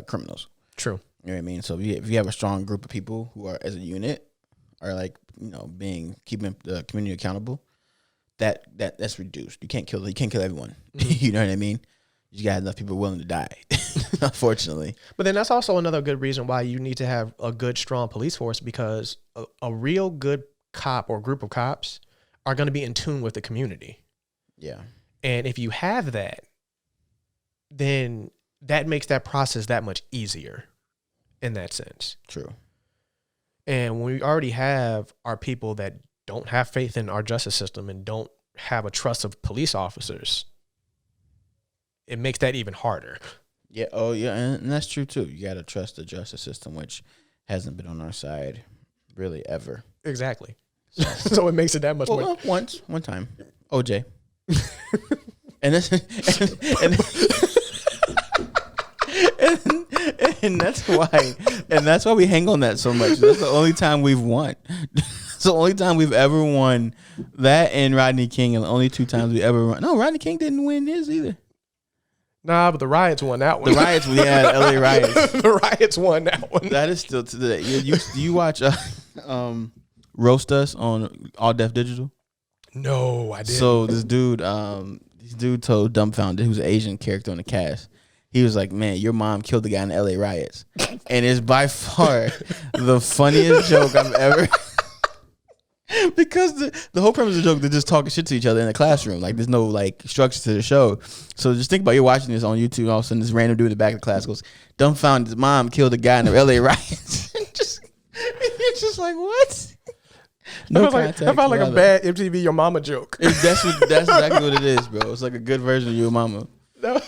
criminals. True. You know what I mean? So if you have a strong group of people who are, as a unit, are, like, you know, keeping the community accountable, that's reduced. You can't kill everyone. You know what I mean? You got enough people willing to die, unfortunately. But then that's also another good reason why you need to have a good, strong police force, because a real good cop or group of cops are going to be in tune with the community. Yeah. And if you have that, then that makes that process that much easier in that sense. True. And when we already have our people that don't have faith in our justice system and don't have a trust of police officers, it makes that even harder. Yeah. Oh, yeah. And that's true, too. You got to trust the justice system, which hasn't been on our side really ever. Exactly. So it makes it that much more. One time, OJ, and that's and that's why we hang on that so much. That's the only time we've won. It's the only time we've ever won. That and Rodney King are the only 2 times we ever won. No, Rodney King didn't win his either. Nah, but the riots won that one. The riots, yeah, LA riots. The riots won that one. That is still today. You watch Roast Us on All Def Digital? No, I didn't. So this dude told Dumbfounded, who's an Asian character on the cast, he was like, "Man, your mom killed the guy in the LA riots," and it's by far the funniest joke I've ever. Because the whole premise of the joke, they're just talking shit to each other in the classroom. Like there's no like structure to the show. So just think about you're watching this on YouTube, and all of a sudden this random dude in the back of the class goes, "Dumbfounded's mom killed a guy in the LA riots." You're just like, what? No context. That felt like a bad MTV Your Mama joke. That's exactly what it is, bro. It's like a good version of Your Mama. No.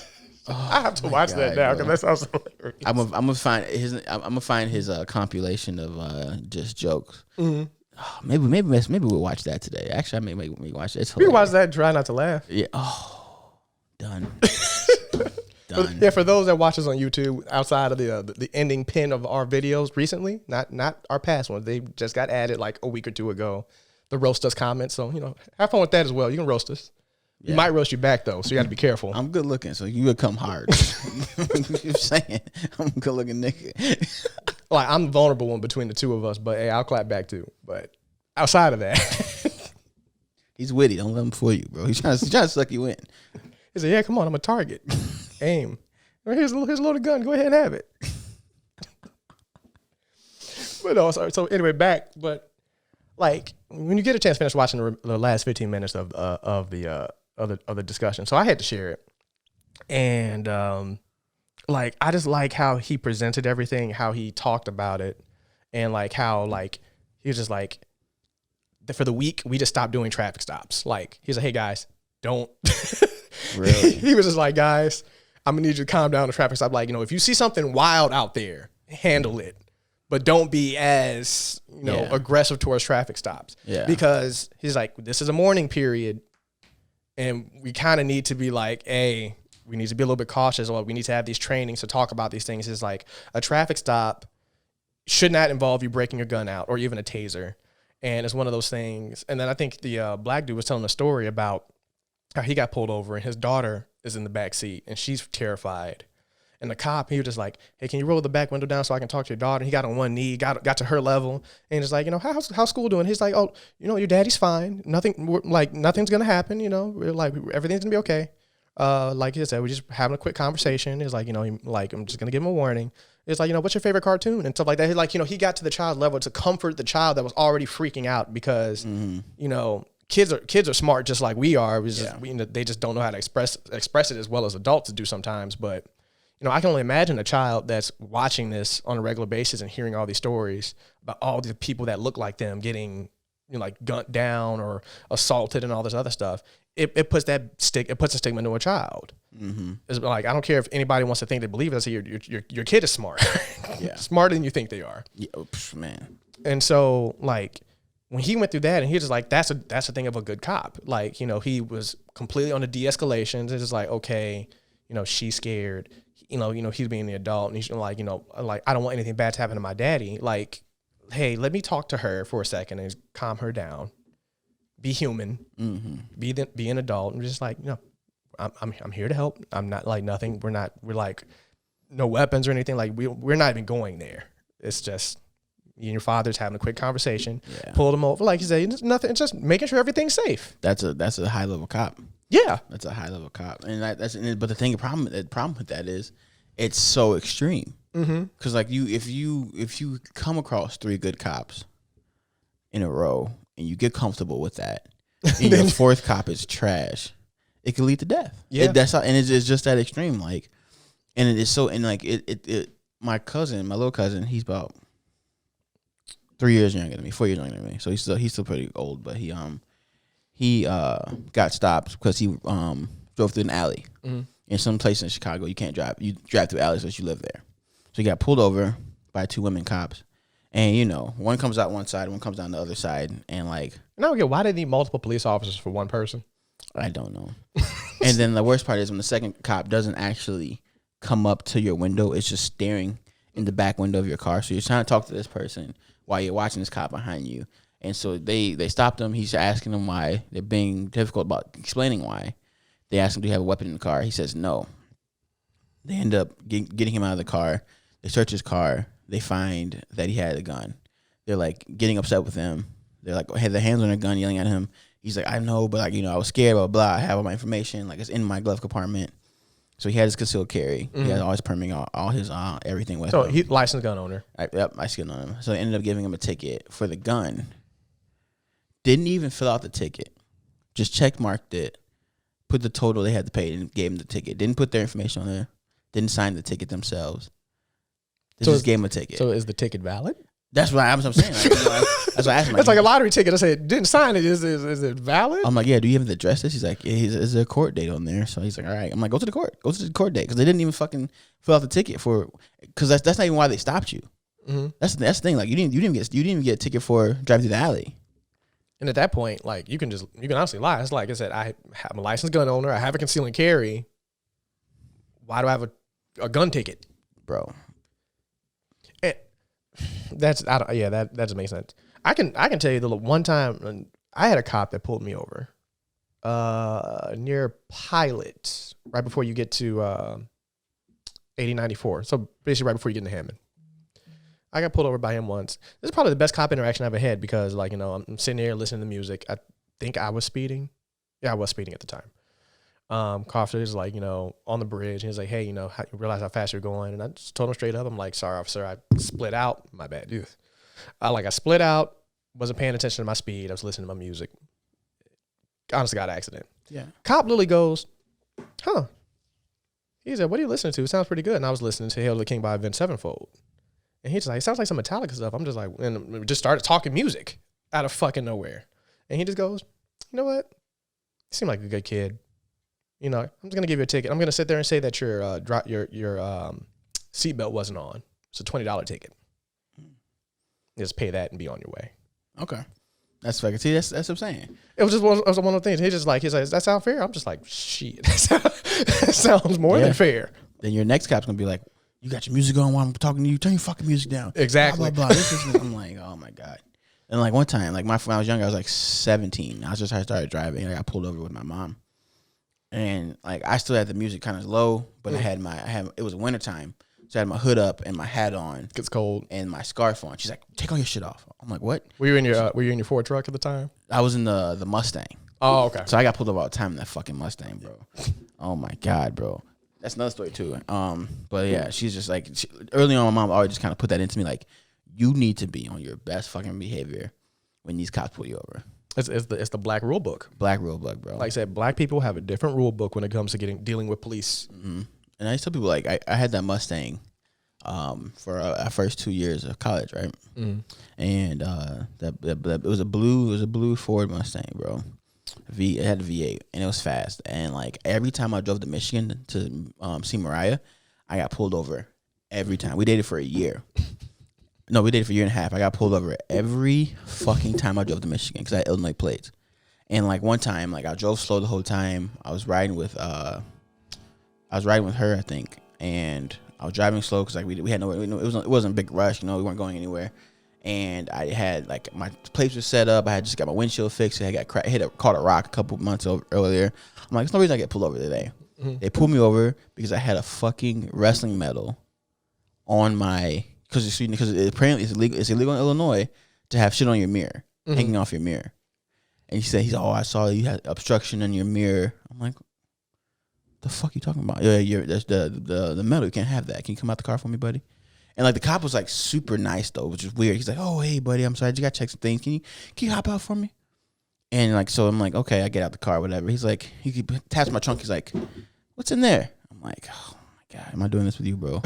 I have to watch that now because that sounds hilarious. I'm gonna find his compilation of just jokes. Mm-hmm. Oh, maybe we'll watch that today. Actually, I may watch that. We can watch that and try not to laugh. Yeah. Oh, done. Done. Yeah, for those that watch us on YouTube, outside of the ending pin of our videos recently, not our past ones, they just got added like a week or 2 ago. The roast us comments, so have fun with that as well. You can roast us. Yeah. We might roast you back though, so you got to be careful. I'm good looking, so you would come hard. You're saying I'm a good looking nigga. Like I'm the vulnerable one between the 2 of us, but hey, I'll clap back too. But outside of that, he's witty. Don't let him fool you, bro. He's trying to suck you in. He said, "Yeah, come on, I'm a target. Aim. Here's a loaded gun. Go ahead and have it." But no, sorry. So anyway, back. But like when you get a chance to finish watching the last 15 minutes of the discussion, so I had to share it, and like I just like how he presented everything, how he talked about it, and like how like he was just like, for the week we just stopped doing traffic stops. Like he's like, "Hey guys, don't." Really? He was just like, "Guys, I'm gonna need you to calm down the traffic stop. Like, if you see something wild out there, handle it, but don't be as aggressive towards traffic stops." Yeah. Because he's like, "This is a mourning period, and we kind of need to be like, hey, we need to be a little bit cautious, or we need to have these trainings to talk about these things." Is like a traffic stop should not involve you breaking your gun out or even a taser, and it's one of those things. And then I think the black dude was telling a story about how he got pulled over and his daughter is in the back seat and she's terrified. And the cop, he was just like, "Hey, can you roll the back window down so I can talk to your daughter?" And he got on one knee, got to her level, and he's like, how's school doing? He's like, "Oh, your daddy's fine. Nothing's gonna happen. We're like, everything's gonna be okay." Like he said, we're just having a quick conversation. It's like, I'm just gonna give him a warning. It's like, what's your favorite cartoon and stuff like that. He's like, he got to the child level to comfort the child that was already freaking out because, kids are smart just like we are. They just don't know how to express it as well as adults do sometimes. But I can only imagine a child that's watching this on a regular basis and hearing all these stories about all the people that look like them getting like gunned down or assaulted and all this other stuff. It puts a stigma into a child. Mm-hmm. It's like, I don't care if anybody wants to think they believe it. I say your kid is smart, smarter than you think they are. Yeah, man. And so like, when he went through that, and he was just like, that's the thing of a good cop. Like, he was completely on the de-escalations. It's just like, okay, she's scared. He's being the adult, and he's like, like, I don't want anything bad to happen to my daddy. Like, hey, let me talk to her for a second and calm her down. Be human. Mm-hmm. Be an adult. And just like, I'm here to help. I'm not like nothing. We're like no weapons or anything. Like we're not even going there. It's just, you and your father's having a quick conversation, pulled him over, like you say, nothing. It's just making sure everything's safe. That's a high level cop. Yeah, that's a high level cop, and but the problem with that is it's so extreme. Because like if you come across 3 good cops in a row and you get comfortable with that, and your 4th cop is trash, it could lead to death. Yeah, it's just that extreme. Like, and it is so, and like my little cousin, he's about 3 years younger than me, 4 years younger than me. So he's still pretty old, but he got stopped because he drove through an alley. Mm-hmm. In some place in Chicago, you can't drive. You drive through alleys unless you live there. So he got pulled over by 2 women cops, And one comes out one side, one comes down the other side, and like And I don't get why they need multiple police officers for one person. I don't know. And then the worst part is when the second cop doesn't actually come up to your window, it's just staring in the back window of your car. So you're trying to talk to this person while you're watching this cop behind you. And so they stopped him. He's asking them why. They're being difficult about explaining why. They ask him, do you have a weapon in the car? He says no. They end up getting him out of the car. They search his car. They find that he had a gun. They're like getting upset with him. They're like had their hands on their gun, yelling at him. He's like, I know, but like, I was scared, blah, blah, blah. I have all my information. Like, it's in my glove compartment. So he had his concealed carry. He had all his permit, all his everything with him. So he licensed gun owner. Yep, I skinned on him. So they ended up giving him a ticket for the gun. Didn't even fill out the ticket. Just check marked it. Put the total they had to pay and gave him the ticket. Didn't put their information on there. Didn't sign the ticket themselves. They just gave him a ticket. So is the ticket valid? That's what I'm saying. That's what I asked him. It's like a lottery ticket. I said, didn't sign it. Is it valid? I'm like, yeah, do you have the address this? He's like, yeah, is there a court date on there? So he's like, all right. I'm like, go to the court. Go to the court date. Because they didn't even fucking fill out the ticket for, because that's not even why they stopped you. Mm-hmm. That's the thing. Like, you didn't even get a ticket for driving through the alley. And at that point, like, you can honestly lie. It's like I said, I'm a licensed gun owner. I have a conceal and carry. Why do I have a gun ticket? Bro. That doesn't make sense. I can tell you the one time I had a cop that pulled me over near Pilot, right before you get to 8094. So basically right before you get into Hammond. I got pulled over by him once. This is probably the best cop interaction I've ever had because, like, I'm sitting there listening to music. I think I was speeding. Yeah, I was speeding at the time. Officer is like, on the bridge. He was like, hey, you realize how fast you're going. And I just told him straight up. I'm like, sorry, officer, I split out. My bad, dude. I split out, wasn't paying attention to my speed. I was listening to my music. Honestly, got an accident. Yeah. Cop literally goes, huh. He said, what are you listening to? It sounds pretty good. And I was listening to Hail to the King by Avenged Sevenfold. And he's like, it sounds like some Metallica stuff. I'm just like, and we just started talking music out of fucking nowhere. And he just goes, you know what? You seem like a good kid. I'm just gonna give you a ticket. I'm gonna sit there and say that your seatbelt wasn't on. It's a $20 ticket. Just pay that and be on your way. Okay, that's fair. See, that's what I'm saying. It was one of the things. He's like, does that sound fair? I'm just like, shit. That sounds more than fair. Then your next cop's gonna be like, you got your music on while I'm talking to you. Turn your fucking music down. Exactly. Blah, blah, blah. I'm like, oh my god. And like one time, like when I was younger, I was like 17. I started driving. And I got pulled over with my mom. And like I still had the music kind of low, but it was wintertime, so I had my hood up and my hat on. It's cold. And my scarf on. She's like, take all your shit off. I'm like, what? Were you in your Ford truck at the time? I was in the Mustang. Oh, okay. So I got pulled over all the time in that fucking Mustang, bro. Oh my god, bro. That's another story too. But yeah, she's just like early on, my mom always just kind of put that into me, like, you need to be on your best fucking behavior when these cops pull you over. It's the black rule book. Black rule book, bro. Like I said, black people have a different rule book when it comes to dealing with police. Mm-hmm. And I tell people, like, I had that Mustang for our first 2 years of college, right? Mm-hmm. And it was a blue Ford Mustang, bro. It had a V8 and it was fast. And like every time I drove to Michigan to see Mariah, I got pulled over every time. We dated for a year. No, we dated for a year and a half. I got pulled over every fucking time I drove to Michigan because I had Illinois plates. And like one time, like I drove slow the whole time. I was riding with her, I think, and I was driving slow because like we had nowhere. It wasn't a big rush, we weren't going anywhere. And I had like my plates were set up. I had just got my windshield fixed. I got caught a rock a couple months earlier. I'm like, there's no reason I get pulled over today. Mm-hmm. They pulled me over because I had a fucking wrestling medal on my. Because apparently it's illegal in Illinois to have shit on your mirror, hanging off your mirror. And he said, I saw you had obstruction in your mirror. I'm like, the fuck you talking about? Yeah, that's the metal. You can't have that. Can you come out the car for me, buddy? And like the cop was like super nice though, which is weird. He's like, oh hey buddy, I'm sorry, I just got to check some things. Can you hop out for me? And like so I'm like, okay, I get out the car, whatever. He's like, he taps my trunk. He's like, what's in there? I'm like, oh my god, am I doing this with you, bro?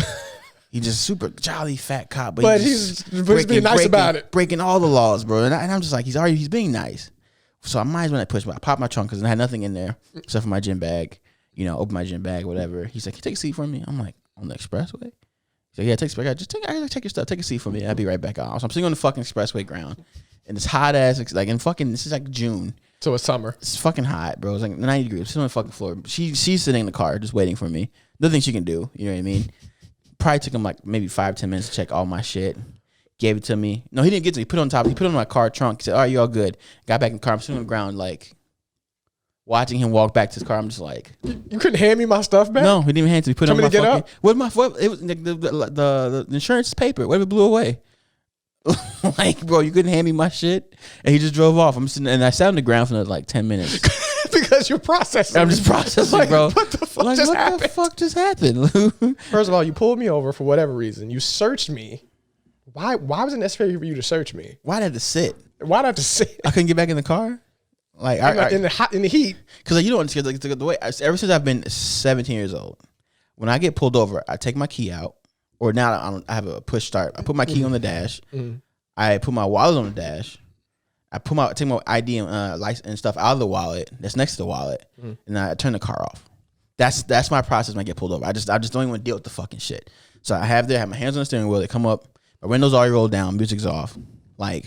He's just super jolly fat cop, but he's being nice about it, breaking all the laws, bro. And I'm just like, he's being nice. So I might as well push. I popped my trunk because I had nothing in there except for my gym bag. Open my gym bag, whatever. He's like, can you take a seat from me? I'm like, on the expressway? He's like, yeah, take your stuff. Take a seat for me. I'll be right back out. So I'm sitting on the fucking expressway ground. And it's hot ass, like in fucking, this is like June. So it's summer. It's fucking hot, bro. It's like 90 degrees. I'm sitting on the fucking floor. She's sitting in the car just waiting for me. Nothing she can do. You know what I mean? Probably took him like maybe 5-10 minutes to check all my shit. Gave it to me. No, he didn't get to me. He put it on top. He put it on my car trunk. He said, all right, you all good. Got back in the car. I'm sitting on the ground like watching him walk back to his car. I'm just like. You couldn't hand me my stuff back? No, he didn't even hand it to me. Put it on my fucking. Up? It was like the insurance paper. What if it blew away? Like, bro, you couldn't hand me my shit, and he just drove off. I'm sitting, and I sat on the ground for like 10 minutes because you're processing. I'm just processing, like, bro. What the fuck just happened? What the fuck just happened? First of all, you pulled me over for whatever reason. You searched me. Why was it necessary for you to search me? Why'd I have to sit? Why'd I have to sit? I couldn't get back in the car. Like in the heat. Because like, you don't understand the way. Ever since I've been 17 years old, when I get pulled over, I take my key out. Or now I have a push start. I put my key on the dash. Mm-hmm. I put my wallet on the dash. I take my ID and license and stuff out of the wallet that's next to the wallet, and I turn the car off. That's my process when I get pulled over. I just don't even want to deal with the fucking shit. So I have my hands on the steering wheel. They come up. My windows already rolled down. Music's off. Like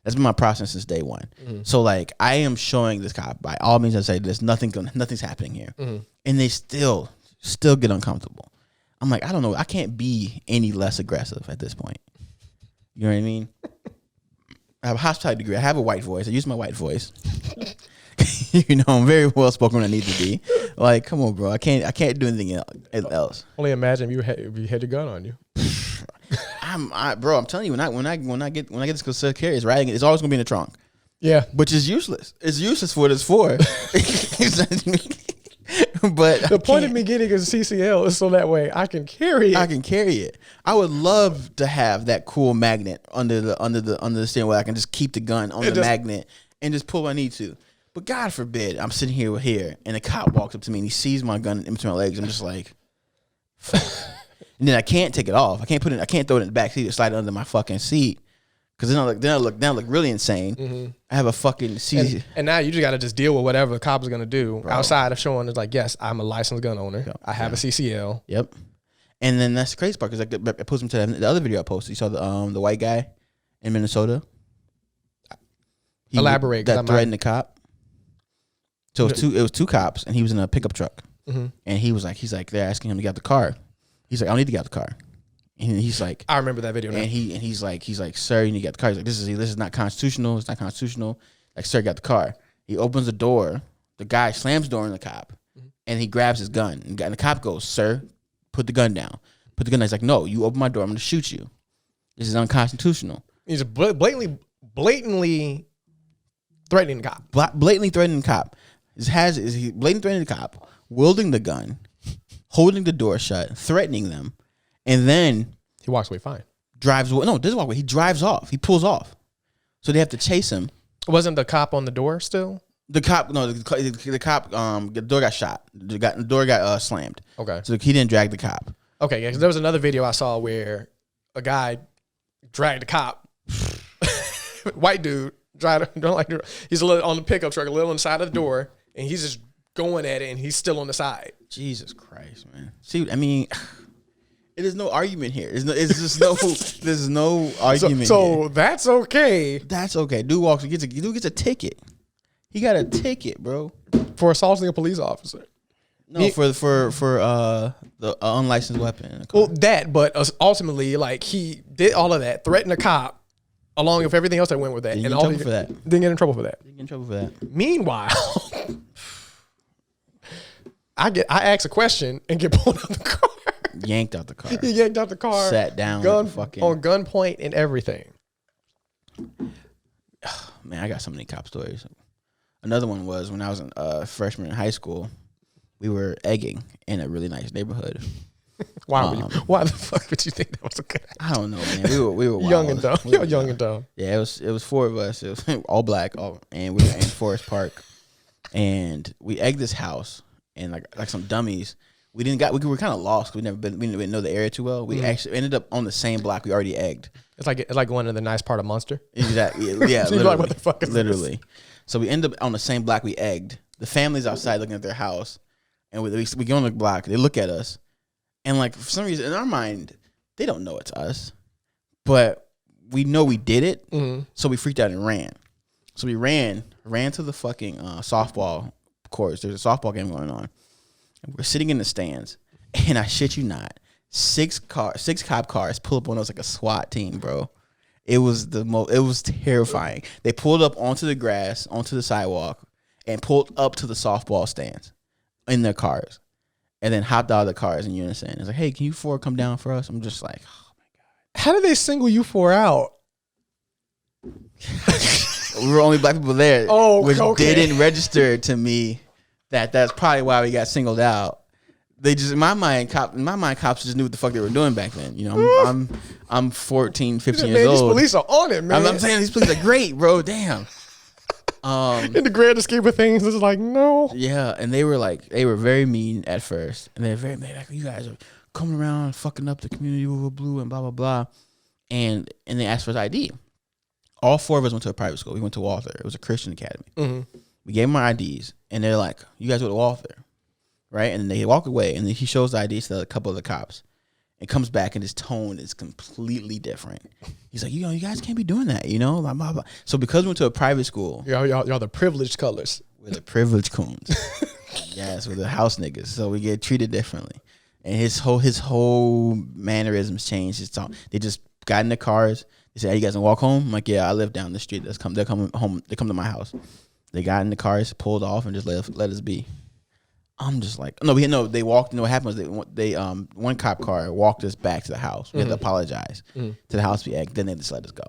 that's been my process since day one. Mm-hmm. So like I am showing this cop by all means I say there's nothing's happening here, and they still get uncomfortable. I'm like, I don't know. I can't be any less aggressive at this point. You know what I mean? I have a hospitality degree. I have a white voice. I use my white voice. You know, I'm very well spoken when I need to be. Like, come on, bro. I can't do anything else. Only imagine if you had your gun on you. Bro. I'm telling you, when I get this concealed carry, it's riding. It's always gonna be in the trunk. Yeah, which is useless. It's useless for what it's for. But the point of me getting a CCL is so that way I can carry it. I would love to have that cool magnet under the steering wheel. I can just keep the gun on the magnet and just pull when I need to. But God forbid, I'm sitting here and a cop walks up to me and he sees my gun in between my legs. I'm just like, and then I can't take it off. I can't throw it in the back seat or slide it under my fucking seat. Because then I look really insane. Mm-hmm. I have a fucking CC. And now you just got to just deal with whatever the cop is going to do. Bro. Outside of showing it's like, yes, I'm a licensed gun owner. Yep. I have a CCL. Yep. And then that's the crazy part because I posted him to the other video I posted. You saw the white guy in Minnesota? Elaborate. That threatened the cop. So it was two cops and he was in a pickup truck. Mm-hmm. And he's like, they're asking him to get out the car. He's like, I don't need to get out the car. And he's like, I remember that video now. And he's like, sir, you need to get the car. He's like, this is not constitutional. It's not constitutional. Like, sir, get the car. He opens the door. The guy slams the door on the cop, and he grabs his gun. And the cop goes, sir, put the gun down. Put the gun down. He's like, no, you open my door, I'm going to shoot you. This is unconstitutional. He's blatantly threatening the cop. Blatantly threatening the cop. He blatantly threatening the cop, wielding the gun, holding the door shut, threatening them. And then he walks away fine. Drives away. No, doesn't walk away. He drives off. He pulls off. So they have to chase him. Wasn't the cop on the door still? The cop, the door got shot. The door got slammed. Okay. So he didn't drag the cop. Okay, yeah, 'cause there was another video I saw where a guy dragged a cop. White dude, he's a little on the pickup truck, a little on the side of the door, and he's just going at it, and he's still on the side. Jesus Christ, man. See, I mean... There's no argument here. There's no argument. So here. That's okay. That's okay. Dude gets a ticket. He got a ticket, bro, for assaulting a police officer. No, for the unlicensed weapon. Well, but ultimately, like he did all of that, threatened a cop, along with everything else that went with that, Didn't get in trouble for that. Meanwhile, I ask a question and get pulled out the car. Yanked out the car. He yanked out the car. Sat down. On gunpoint and everything. Man, I got so many cop stories. Another one was when I was a freshman in high school. We were egging in a really nice neighborhood. Why the fuck would you think that was a good idea? I don't know, man. We were young and dumb. You're young and dumb. Yeah, it was four of us. It was all black, and we were in Forest Park, and we egged this house, and like some dummies. We were kind of lost. We didn't know the area too well. We actually ended up on the same block we already egged. It's like going to the nice part of Munster. Exactly. Yeah. So literally. Like, what the fuck is literally. This? So we end up on the same block we egged. The family's outside looking at their house, and we go on the block. They look at us, and like for some reason in our mind, they don't know it's us, but we know we did it. Mm-hmm. So we freaked out and ran. So we ran to the fucking softball courts. There's a softball game going on. And we're sitting in the stands, and I shit you not, 6 cop cars pull up on us like a SWAT team, bro. It was it was terrifying. They pulled up onto the grass, onto the sidewalk, and pulled up to the softball stands in their cars, and then hopped out of the cars in unison. It's like, hey, can you 4 come down for us? I'm just like, oh my god. How did they single you 4 out? We were only black people there, which okay. didn't register to me. That's probably why we got singled out. They just in my mind, cops just knew what the fuck they were doing back then. You know, I'm 14, 15 years old. These police are on it, man. I'm saying these police are great, bro. Damn. In the grand scheme of things, it's like no. Yeah, and they were very mean at first, and they're very like, you guys are coming around fucking up the community with blue and blah blah blah, and they asked for his ID. All 4 of us went to a private school. We went to Walther. It was a Christian academy. Mm-hmm. We gave them our IDs, and they're like, you guys go to Walther, right? And then they walk away, and then he shows the IDs to a couple of the cops, and comes back, and his tone is completely different. He's like, you guys can't be doing that, blah, blah, blah. So because we went to a private school, y'all the privileged colors. we're the privileged coons. Yes, we're the house niggas, so we get treated differently. And his whole mannerisms changed. His tone. They just got in the cars. They said, hey, you guys can walk home? I'm like, yeah, I live down the street. They're coming home. They come to my house. They got in the cars, pulled off, and just let us be. I'm just like, no, they walked. What happened was they one cop car walked us back to the house. We had to apologize to the house. Then they just let us go.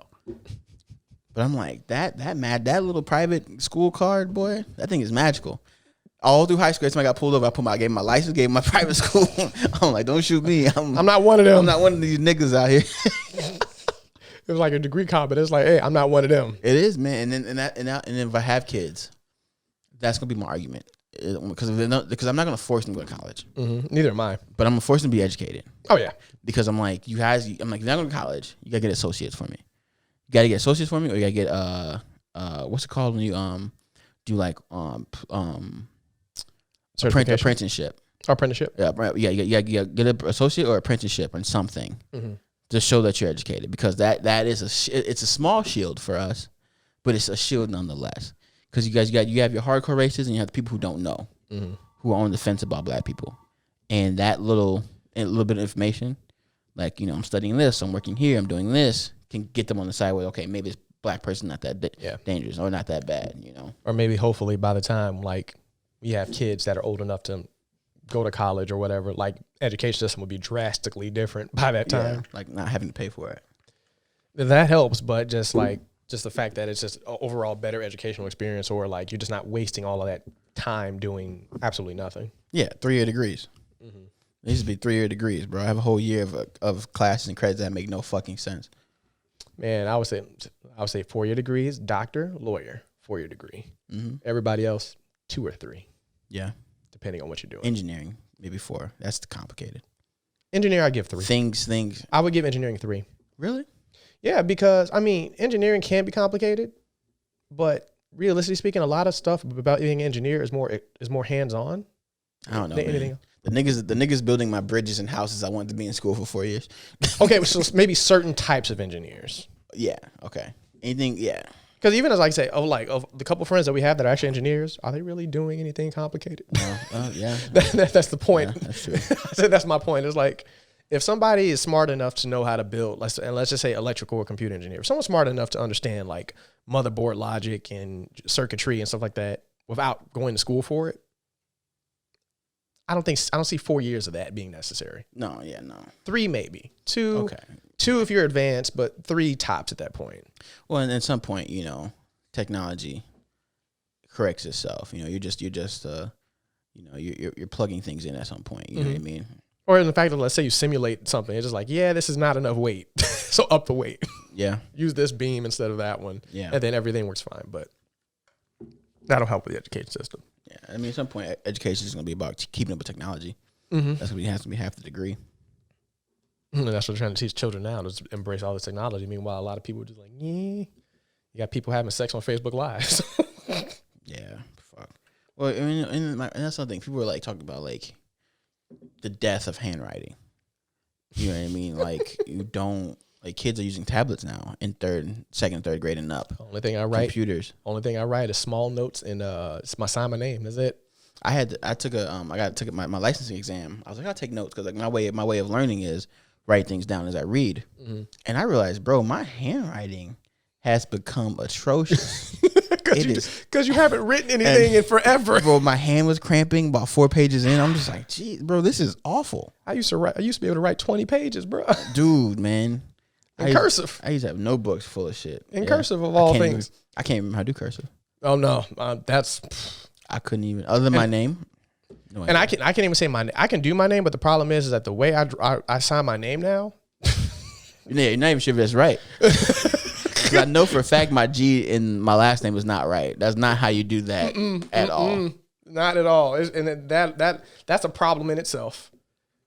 But I'm like, that little private school card, boy, that thing is magical. All through high school, every time I got pulled over, I gave him my license, gave him my private school. I'm like, don't shoot me. I'm not one of them. I'm not one of these niggas out here. It was like a degree comp, but it's like, hey, I'm not one of them. It is, man. And then if I have kids, that's gonna be my argument. Because I'm not gonna force them to go to college. Mm-hmm. Neither am I. But I'm gonna force them to be educated. Oh yeah. Because I'm like, you're not going to college. You gotta get associates for me. You gotta get associates for me, or you gotta get what's it called when you do like apprenticeship. Apprenticeship. Yeah, right. Yeah. You get an associate or apprenticeship in something. Mm-hmm. To show that you're educated, because that is it's a small shield for us, but it's a shield nonetheless. Because you have your hardcore racists and you have the people who don't know, who are on the fence about black people, and that little bit of information, like I'm studying this, I'm working here, I'm doing this, can get them on the side where okay, maybe this black person not that dangerous or not that bad, Or maybe hopefully by the time like we have kids that are old enough to go to college or whatever, like education system would be drastically different by that time. Yeah, like not having to pay for it. That helps, but just the fact that it's just an overall better educational experience, or like you're just not wasting all of that time doing absolutely nothing. Yeah, 3-year degrees. Mm-hmm. These would be 3-year degrees, bro. I have a whole year of classes and credits that make no fucking sense. Man, I would say 4-year degrees, doctor, lawyer, 4-year degree. Mm-hmm. Everybody else 2 or 3. Yeah. Depending on what you're doing. Engineering, maybe 4. That's complicated. Engineer, I give 3. Things. I would give engineering 3. Really? Yeah, because engineering can be complicated, but realistically speaking, a lot of stuff about being an engineer is more hands on. I don't know. Anything. The niggas building my bridges and houses. I wanted to be in school for 4 years. Okay, so maybe certain types of engineers. Yeah. Okay. Anything. Yeah. Because even as I say, of the couple friends that we have that are actually engineers, are they really doing anything complicated? No. Yeah. That's the point. Yeah, that's true. I said that's my point. It's like if somebody is smart enough to know how to build, let's just say electrical or computer engineer, if someone's smart enough to understand like motherboard logic and circuitry and stuff like that without going to school for it, I don't see 4 years of that being necessary. No. Yeah. No. 3 maybe. 2. Okay. 2 if you're advanced, but 3 tops at that point. Well, and at some point, technology corrects itself. You're plugging things in at some point. You know what I mean? Or in the fact that let's say you simulate something, it's just like, yeah, this is not enough weight, so up the weight. Yeah. Use this beam instead of that one. Yeah. And then everything works fine. But that'll help with the education system. Yeah. At some point, education is going to be about keeping up with technology. Mm-hmm. That's going to be half the degree. And that's what they're trying to teach children now, to embrace all this technology. Meanwhile, a lot of people are just like, yeah. You got people having sex on Facebook Live. Yeah, fuck. Well, and that's something. People were like talking about like the death of handwriting. You know what I mean? Like you don't like kids are using tablets now in second, third grade and up. Only thing I write computers. Only thing I write is small notes and it's sign my name. That's it. I took my licensing exam. I was like, I'll take notes because like my way of learning is write things down as I read. Mm-hmm. And I realized, bro, my handwriting has become atrocious. Because you haven't written anything in forever. Bro, my hand was cramping about 4 pages in. I'm just like, geez, bro, this is awful. I used to be able to write 20 pages, bro. Dude, man. In cursive. I used to have notebooks full of shit. In cursive of all things. I can't remember how to do cursive. Oh no, I couldn't even, other than my name. No, and I can't even say my name. I can do my name, but the problem is that the way I sign my name now. Yeah, you're not even sure if that's right. I know for a fact my G in my last name is not right. That's not how you do that at all. Not at all. And that's a problem in itself.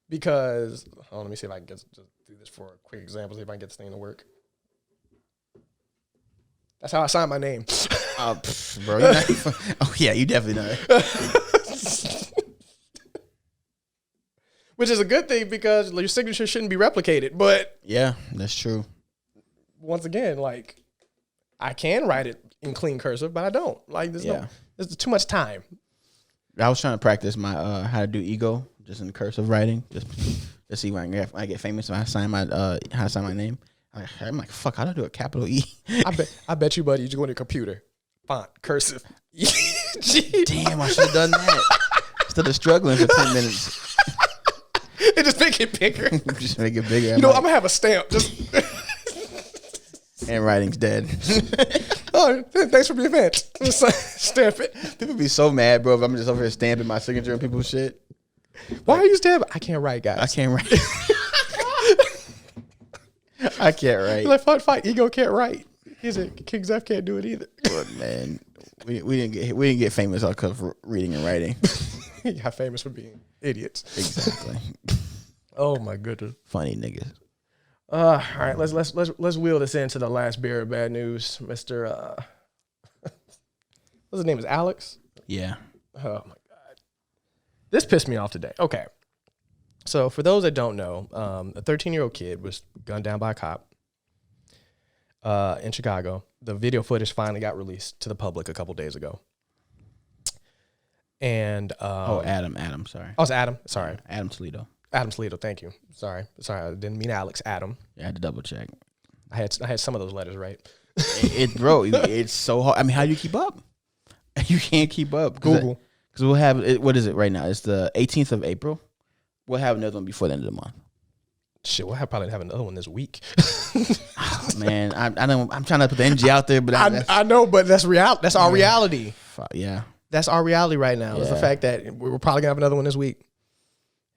Because let me see if I can just do this for a quick example. See if I can get this thing to work. That's how I sign my name. Bro, you're not even, oh yeah, you definitely know. Which is a good thing because your signature shouldn't be replicated. But yeah, that's true. Once again, like I can write it in clean cursive, but I don't. Like there's too much time. I was trying to practice my how to do ego just in cursive writing, just to see when I get famous. When I sign my how to sign my name. I'm like, fuck, how do I do a capital E? I bet you, buddy, you just go on your computer, font, cursive. Damn, I should have done that. Instead of struggling for 10 minutes. It just make it bigger. Just make it bigger. I'm gonna have a stamp. Just handwriting's dead. Oh, thanks for the event. Stamp it. People be so mad, bro, if I'm just over here stamping my signature on people's shit. Why are you stamping? I can't write, guys. I can't write. I can't write. Like fight. Ego can't write. He's a KingXeph can't do it either. But man, we didn't get famous because of reading and writing. He got famous for being idiots. Exactly. Oh my goodness. Funny niggas. All right, let's wheel this into the last beer of bad news, Mr. What's his name? Is Alex? Yeah. Oh my god, this pissed me off today. Okay, so for those that don't know, a 13-year-old kid was gunned down by a cop in Chicago. The video footage finally got released to the public a couple days ago. And Adam. Sorry. Oh, it's Adam. Sorry, Adam Toledo. Adam Toledo. Thank you. Sorry, I didn't mean Alex. Adam. Yeah, I had to double check. I had some of those letters right. It's so hard. I mean, how do you keep up? You can't keep up. Google. Because we'll have what is it right now? It's the 18th of April. We'll have another one before the end of the month. Shit, we'll probably have another one this week. Oh, man, I know I'm trying to put the energy out there, but I know, but that's reality. That's our reality. Yeah, that's our reality right now. Is the fact that we're probably gonna have another one this week.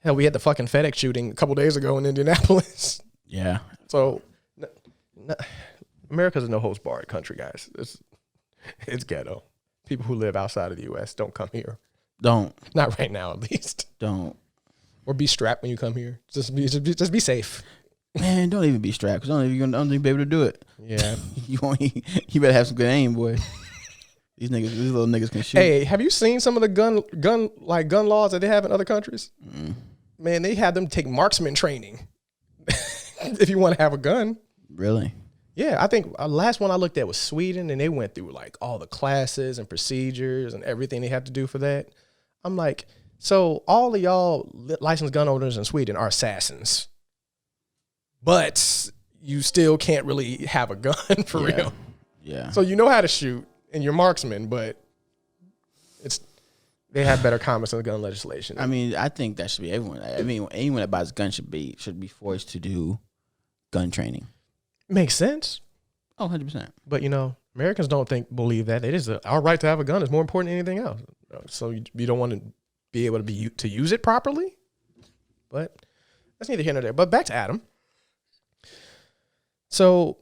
Hell, we had the fucking FedEx shooting a couple days ago in Indianapolis. Yeah. So, America's a no holds barred country, guys. It's ghetto. People who live outside of the U.S. don't come here. Don't. Not right now, at least. Don't. Or be strapped when you come here. Just be safe. Man, don't even be strapped because I don't even be able to do it. Yeah. You better have some good aim, boy. These little niggas can shoot. Hey, have you seen some of the gun laws that they have in other countries? Mm. Man, they had them take marksman training if you want to have a gun. Really? Yeah, I think last one I looked at was Sweden, and they went through like all the classes and procedures and everything they had to do for that. I'm like, so all of y'all licensed gun owners in Sweden are assassins, but you still can't really have a gun for real. Yeah. So you know how to shoot, and you're marksman, but they have better comments on the gun legislation. I mean, I think that should be everyone. I mean, anyone that buys a gun should be forced to do gun training. Makes sense. Oh, 100%. But, Americans don't believe that. It is our right to have a gun is more important than anything else. So you don't want to be able to use it properly? But that's neither here nor there. But back to Adam. So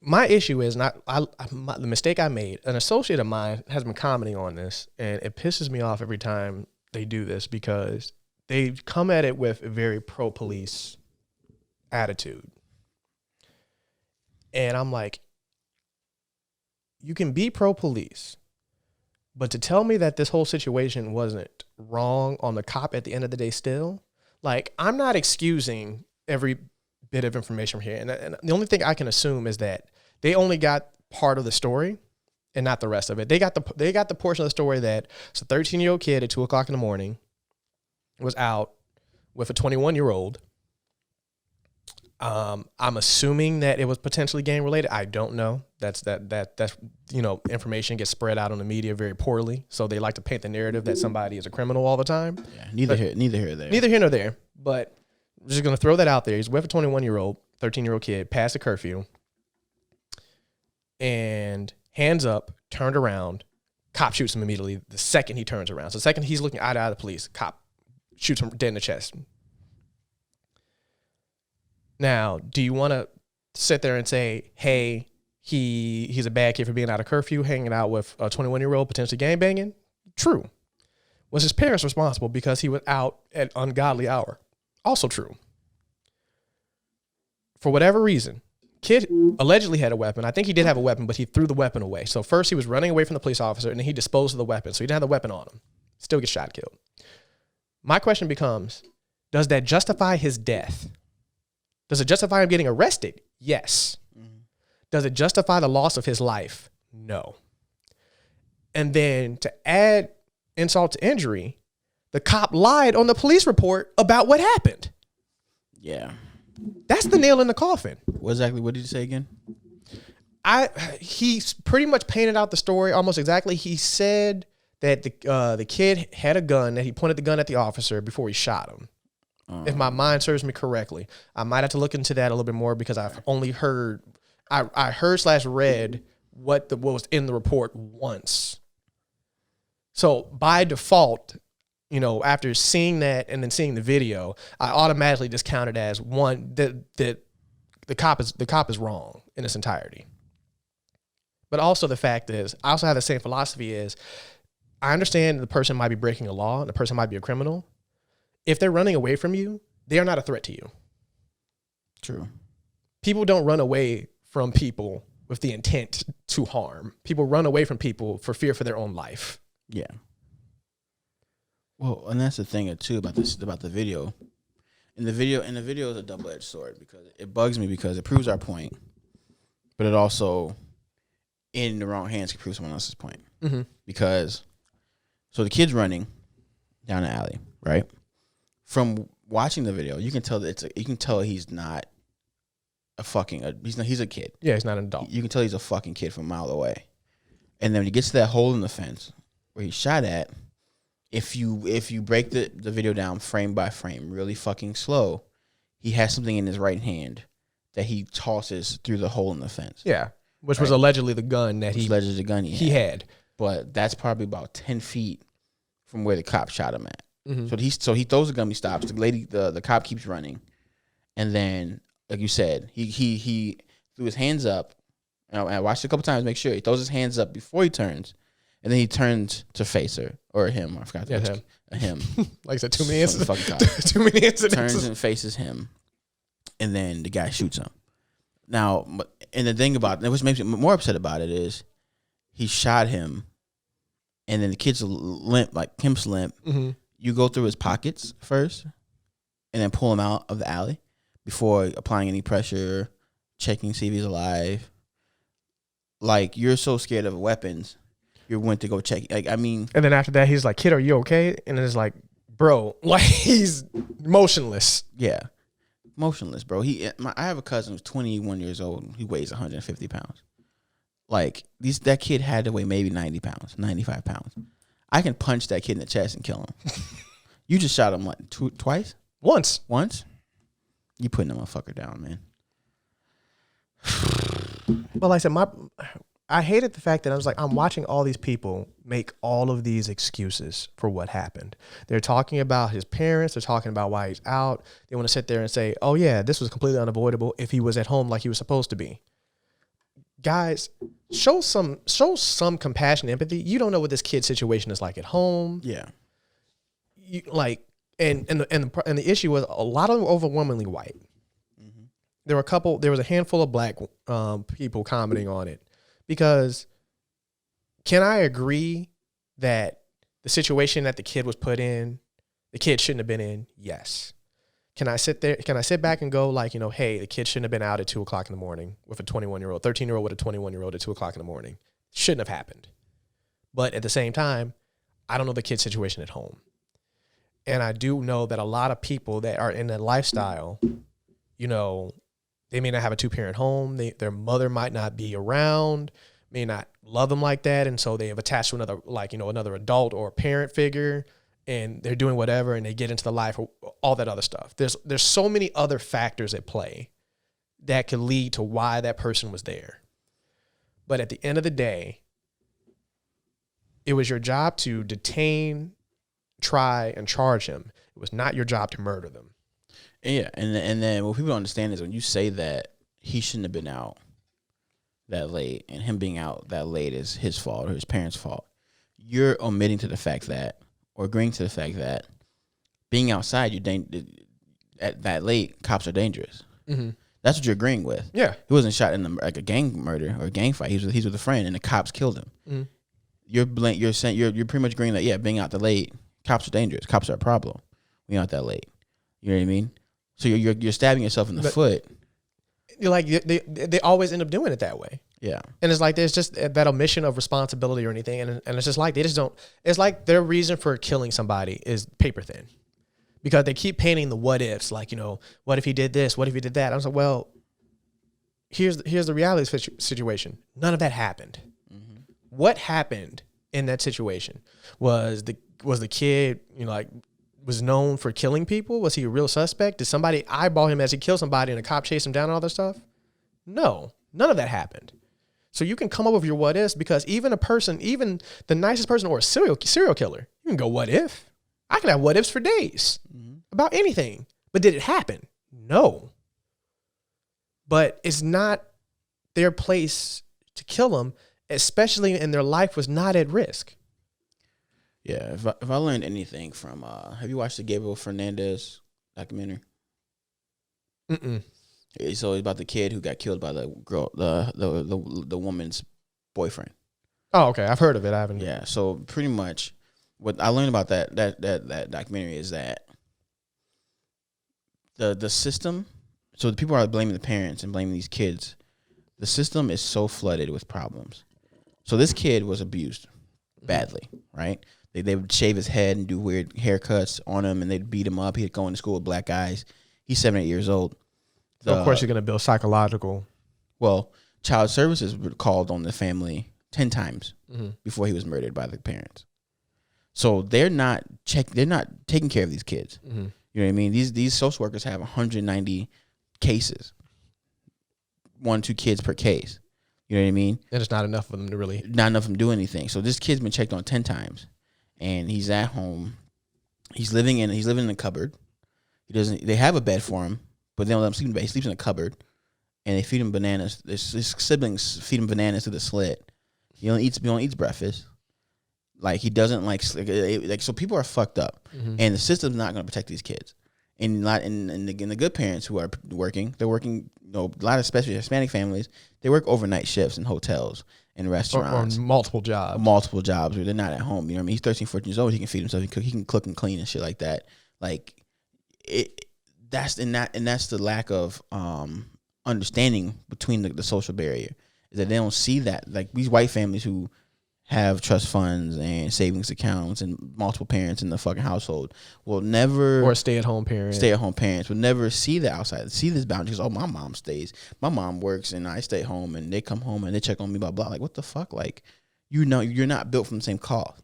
my issue is the mistake I made. An associate of mine has been commenting on this, and it pisses me off every time they do this because they come at it with a very pro-police attitude. And I'm like, you can be pro-police, but to tell me that this whole situation wasn't wrong on the cop at the end of the day still, Like, I'm not excusing every bit of information here. And the only thing I can assume is that they only got part of the story and not the rest of it. They got the portion of the story that it's a 13-year-old kid at 2:00 in the morning was out with a 21-year-old. I'm assuming that it was potentially gang related. I don't know. That's information gets spread out on the media very poorly. So they like to paint the narrative that somebody is a criminal all the time. Yeah, neither here nor there. But we're just gonna throw that out there. He's with a 21-year-old, 13-year-old kid, past the curfew, and hands up, turned around, cop shoots him immediately the second he turns around. So the second he's looking eye to eye with the police, cop shoots him dead in the chest. Now, do you want to sit there and say, hey, he's a bad kid for being out of curfew, hanging out with a 21-year-old, potentially gangbanging? True. Was his parents responsible because he was out at ungodly hour? Also true. For whatever reason, kid allegedly had a weapon. I think he did have a weapon, but he threw the weapon away. So first he was running away from the police officer, and then he disposed of the weapon. So he didn't have the weapon on him. Still gets shot, killed. My question becomes, does that justify his death? Does it justify him getting arrested? Yes. Mm-hmm. Does it justify the loss of his life? No. And then to add insult to injury, the cop lied on the police report about what happened. Yeah. That's the nail in the coffin. What did you say again? He pretty much painted out the story almost exactly. He said that the kid had a gun, that he pointed the gun at the officer before he shot him. If my mind serves me correctly. I might have to look into that a little bit more because I've only heard, I heard/read what was in the report once. So by default, after seeing that and then seeing the video, I automatically discounted as one that the cop is wrong in its entirety. But also the fact is, I also have the same philosophy is, I understand the person might be breaking a law and the person might be a criminal. If they're running away from you, they are not a threat to you. True. People don't run away from people with the intent to harm. People run away from people for fear for their own life. Yeah. Well, and that's the thing too about the video. And the video is a double-edged sword because it bugs me because it proves our point, but it also, in the wrong hands, can prove someone else's point. Mm-hmm. Because, so the kid's running down the alley, right? From watching the video, you can tell he's not he's a kid. Yeah, he's not an adult. You can tell he's a fucking kid from a mile away. And then when he gets to that hole in the fence where he's shot at, if you break the video down frame by frame, really fucking slow, he has something in his right hand that he tosses through the hole in the fence. Yeah, which was allegedly the gun that he had. But that's probably about 10 feet from where the cop shot him at. Mm-hmm. So he throws the gun, he stops. The cop keeps running, and then, like you said, he threw his hands up. And I watched it a couple times, make sure he throws his hands up before he turns, and then he turns to face her or him. I forgot him. Like I said, too many incidents. Too many incidents. Turns and faces him, and then the guy shoots him. Now, and the thing about it, which makes me more upset about it, is he shot him, and then the kid's limp, like Kim's limp. Mm-hmm. You go through his pockets first and then pull him out of the alley before applying any pressure, checking, see if he's alive. Like, you're so scared of weapons, you went to go check. Like, I mean. And then after that, he's like, kid, are you okay? And it's like, bro, like, he's motionless. Yeah. Motionless, bro. I have a cousin who's 21 years old. He weighs 150 pounds. Like, that kid had to weigh maybe 90 pounds, 95 pounds. I can punch that kid in the chest and kill him. You just shot him, what, twice? Once. You putting that motherfucker down, man. Well, like I said, I hated the fact that I was like, I'm watching all these people make all of these excuses for what happened. They're talking about his parents. They're talking about why he's out. They want to sit there and say, oh, yeah, this was completely unavoidable if he was at home like he was supposed to be. Guys, show some compassion, empathy. You don't know what this kid's situation is like at home. Yeah. And the issue was a lot of them were overwhelmingly white. Mm-hmm. There was a handful of black people commenting on it because can I agree that the situation that the kid was put in, the kid shouldn't have been in? Yes. Can I sit there? Can I sit back and go like, hey, the kid shouldn't have been out at 2 o'clock in the morning with a 21-year-old, 13-year-old with a 21-year-old at 2 o'clock in the morning. Shouldn't have happened. But at the same time, I don't know the kid's situation at home. And I do know that a lot of people that are in that lifestyle, they may not have a 2-parent home. Their mother might not be around, may not love them like that. And so they have attached to another, another adult or parent figure, and they're doing whatever, and they get into the life, all that other stuff. There's so many other factors at play that could lead to why that person was there. But at the end of the day, it was your job to detain, try, and charge him. It was not your job to murder them. Yeah, and then what people don't understand is when you say that he shouldn't have been out that late, and him being out that late is his fault or his parents' fault, you're omitting to the fact that, or agreeing to the fact that being outside, at that late, cops are dangerous. Mm-hmm. That's what you're agreeing with. Yeah, he wasn't shot in a gang murder or a gang fight. He's with a friend, and the cops killed him. Mm-hmm. You're saying you're pretty much agreeing that being out that late, cops are dangerous. Cops are a problem. Being out that late, you know what I mean? So you're stabbing yourself in the foot. You're like they always end up doing it that way. Yeah, and it's like there's just that omission of responsibility or anything, and it's just like they just don't. It's like their reason for killing somebody is paper thin, because they keep painting the what ifs, like what if he did this, what if he did that. I was like, well, here's the reality of the situation. None of that happened. Mm-hmm. What happened in that situation was the kid was known for killing people? Was he a real suspect? Did somebody eyeball him as he killed somebody and a cop chased him down and all that stuff? No, none of that happened. So you can come up with your what ifs, because even the nicest person or a serial killer, you can go, what if? I can have what ifs for days about anything. But did it happen? No. But it's not their place to kill them, especially when their life was not at risk. Yeah, if I learned anything from, have you watched the Gabriel Fernandez documentary? Mm-mm. So it's about the kid who got killed by the girl, the woman's boyfriend. Oh, okay. I've heard of it. I haven't. Yeah. So pretty much, what I learned about that documentary is that the system. So the people are blaming the parents and blaming these kids. The system is so flooded with problems. So this kid was abused badly, right? They would shave his head and do weird haircuts on him, and they'd beat him up. He'd go into school with black guys. He's 7 or 8 years old. So of course, you're going to build psychological. Well, child services were called on the family 10 times before he was murdered by the parents. So they're not taking care of these kids. Mm-hmm. You know what I mean? These social workers have 190 cases, 1-2 kids per case. You know what I mean? And it's not enough of them to really. Not enough of them to do anything. So this kid's been checked on 10 times, and he's at home. He's living in a cupboard. They have a bed for him, but they don't let him sleep in the bed. He sleeps in a cupboard, and they feed him bananas. His siblings feed him bananas through the slit. He only eats breakfast. Like, he doesn't like so people are fucked up, and the system's not going to protect these kids. And the good parents who are working, they're working. A lot of especially Hispanic families, they work overnight shifts in hotels and restaurants, or multiple jobs where they're not at home. You know what I mean? He's 13, 14 years old. He can feed himself. He can cook and clean and shit like that. Like that's the lack of understanding between the social barrier, is that they don't see that. Like, these white families who have trust funds and savings accounts and multiple parents in the fucking household will never, or stay-at-home parents will never see the outside, see this boundaries. Oh, my mom works and I stay home, and they come home and they check on me, blah blah. Like, what the fuck? Like, you're not built from the same cloth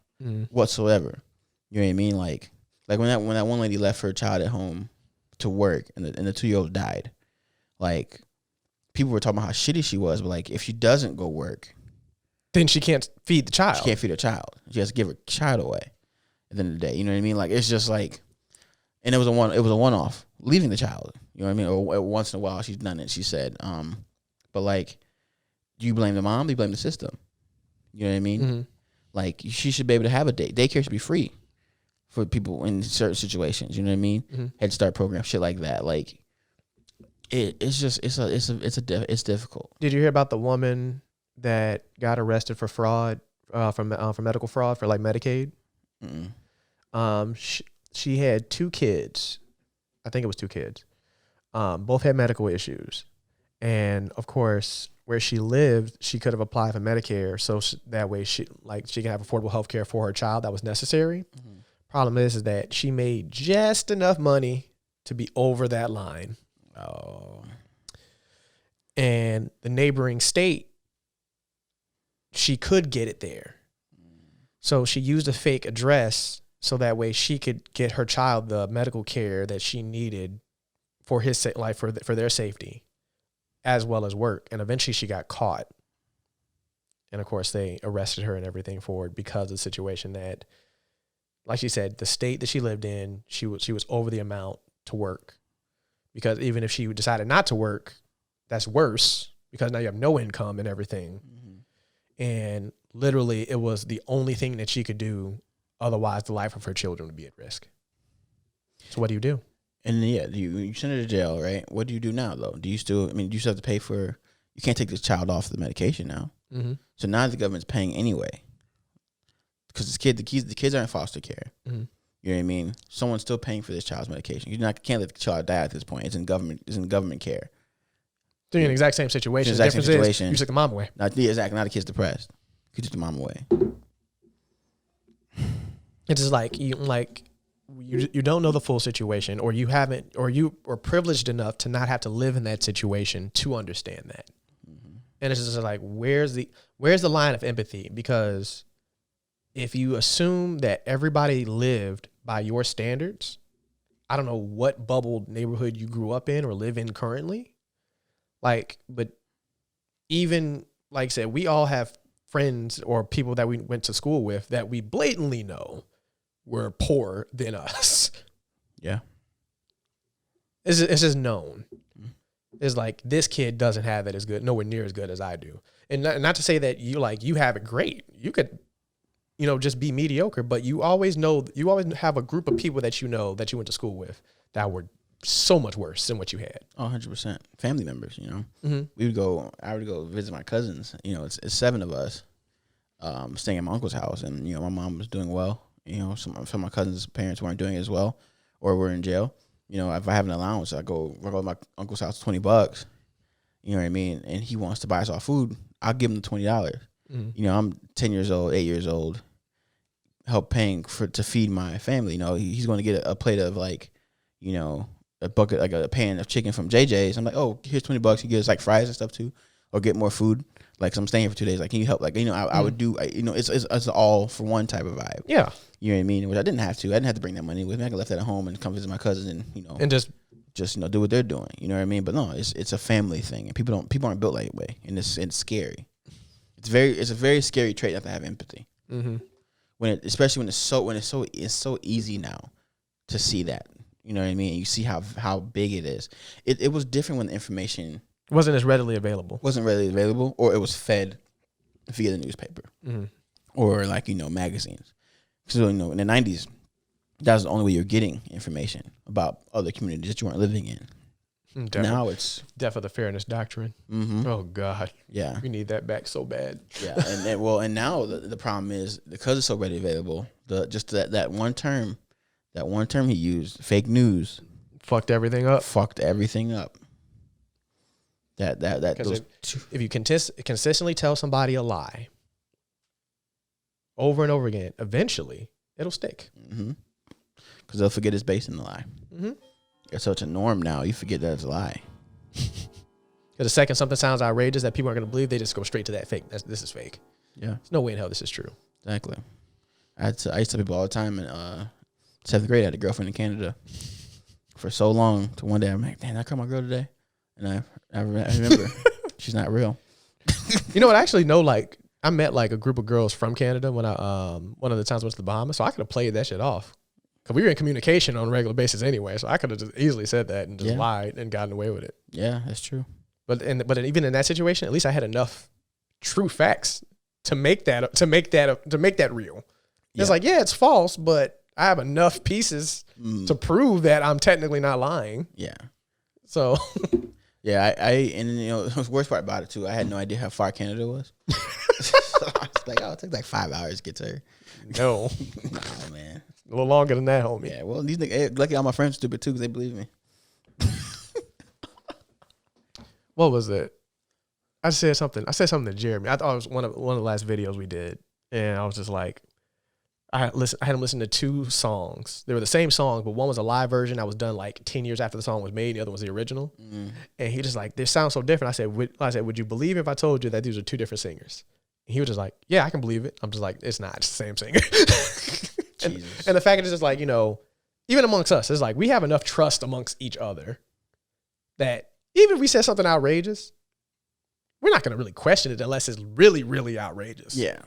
whatsoever. You know what I mean? Like when that one lady left her child at home to work, and the 2-year-old died. Like, people were talking about how shitty she was, but like, if she doesn't go work, then she can't feed the child. She can't feed her child. She has to give her child away at the end of the day. You know what I mean? Like, it's just like, and it was a one-off, leaving the child. You know what I mean? Or once in a while she's done it, she said. But like, do you blame the mom? Do you blame the system? You know what I mean? Mm-hmm. Like, she should be able to have a daycare should be free for people in certain situations. You know what I mean? Mm-hmm. Head Start program, shit like that. Like, it's difficult. Did you hear about the woman that got arrested for fraud, for medical fraud, for like Medicaid? Mm-mm. She had 2 kids. I think it was 2 kids. Both had medical issues. And of course, where she lived, she could have applied for Medicare. So that way she can have affordable health care for her child that was necessary. Mm-hmm. Problem is that she made just enough money to be over that line. Oh. And the neighboring state, she could get it there. So she used a fake address so that way she could get her child the medical care that she needed for his for their safety, as well as work. And eventually she got caught. And of course they arrested her and everything for it because of the situation that, like she said, the state that she lived in, she was over the amount to work. Because even if she decided not to work, that's worse because now you have no income and everything. Mm-hmm. And literally it was the only thing that she could do. Otherwise, the life of her children would be at risk. So what do you do? And yeah, you send her to jail, right? What do you do now, though? Do you still have to pay for, you can't take this child off the medication now. Mm-hmm. So now the government's paying anyway. Because the kids are in foster care. Mm-hmm. You know what I mean? Someone's still paying for this child's medication. Can't let the child die at this point. It's in government care. So you're in the exact same situation. The exact same situation. You took the mom away. Exactly. Now the kid's depressed. You took the mom away. It's just like you don't know the full situation, or you haven't, or you are privileged enough to not have to live in that situation to understand that. Mm-hmm. And it's just like, where's the line of empathy? Because if you assume that everybody lived by your standards, I don't know what bubbled neighborhood you grew up in or live in currently. But even like I said, we all have friends or people that we went to school with that we blatantly know were poorer than us. Yeah. It's just known. Mm-hmm. It's like, this kid doesn't have it as good, nowhere near as good as I do. And not to say that you have it great. You could, just be mediocre, but you always have a group of people that you went to school with that were so much worse than what you had. 100%. Family members, Mm-hmm. I would go visit my cousins. It's 7 of us staying at my uncle's house, and, my mom was doing well. Some of my cousins' parents weren't doing it as well, or were in jail. If I have an allowance, I go to my uncle's house, $20. You know what I mean? And he wants to buy us all food. I'll give him the $20. Mm-hmm. I'm 10 years old, 8 years old, help paying to feed my family. He's going to get a plate of a bucket, like a pan of chicken from JJ's. I'm like, oh, here's $20. He gives like fries and stuff too, or get more food. Like, so I'm staying here for 2 days. Like, can you help? Like, I would do, it's all for one type of vibe. Yeah. You know what I mean? Which I didn't have to. I didn't have to bring that money with me. I could left that at home and come visit my cousins and, and just do what they're doing. You know what I mean? But no, it's a family thing, and people aren't built that way, and it's scary. It's a very scary trait not to have empathy. Mm-hmm. Especially when it's so easy now to see that. You know what I mean? You see how big it is. It was different when the information wasn't as readily available. Or it was fed via the newspaper. Mm-hmm. Or magazines. So in the 90s, that was the only way you're getting information about other communities that you weren't living in. Now it's death of the fairness doctrine. Mm-hmm. Oh God, yeah, we need that back so bad. Yeah, and now the problem is, because it's so readily available, that one term he used, fake news, fucked everything up. If you consistently tell somebody a lie over and over again, eventually it'll stick. Mm-hmm. Because they'll forget it's based in the lie. Mm-hmm. It's such a norm now. You forget that it's a lie. Because the second something sounds outrageous that people aren't going to believe, they just go straight to that fake. This is fake. Yeah. There's no way in hell this is true. Exactly. I used to tell people all the time in 7th grade, I had a girlfriend in Canada for so long, to one day I'm like, damn, I called my girl today. And I remember she's not real. You know what? I actually know, I met a group of girls from Canada when I one of the times I went to the Bahamas, so I could have played that shit off. Because we were in communication on a regular basis anyway, so I could have just easily said that and just lied and gotten away with it. Yeah, that's true. But even in that situation, at least I had enough true facts to make that real. Yeah. It's it's false, but I have enough pieces to prove that I'm technically not lying. Yeah. So. Yeah, the worst part about it too, I had no idea how far Canada was. So I was like, it took 5 hours to get to her. No. No, man. A little longer than that, homie. Yeah, well, these niggas, lucky all my friends are stupid too, because they believe me. what was it? I said something to Jeremy. I thought it was one of the last videos we did, and I was just like, I had him listen to 2 songs. They were the same song, but one was a live version that was done like 10 years after the song was made. The other was the original. And he just like, this sounds so different. I said, would you believe if I told you that these are 2 different singers? And he was just like, yeah, I can believe it. I'm just like, it's not. It's the same singer. and the fact is just like, you know, even amongst us, it's like we have enough trust amongst each other that even if we said something outrageous, we're not going to really question it unless it's really, really outrageous. Yeah.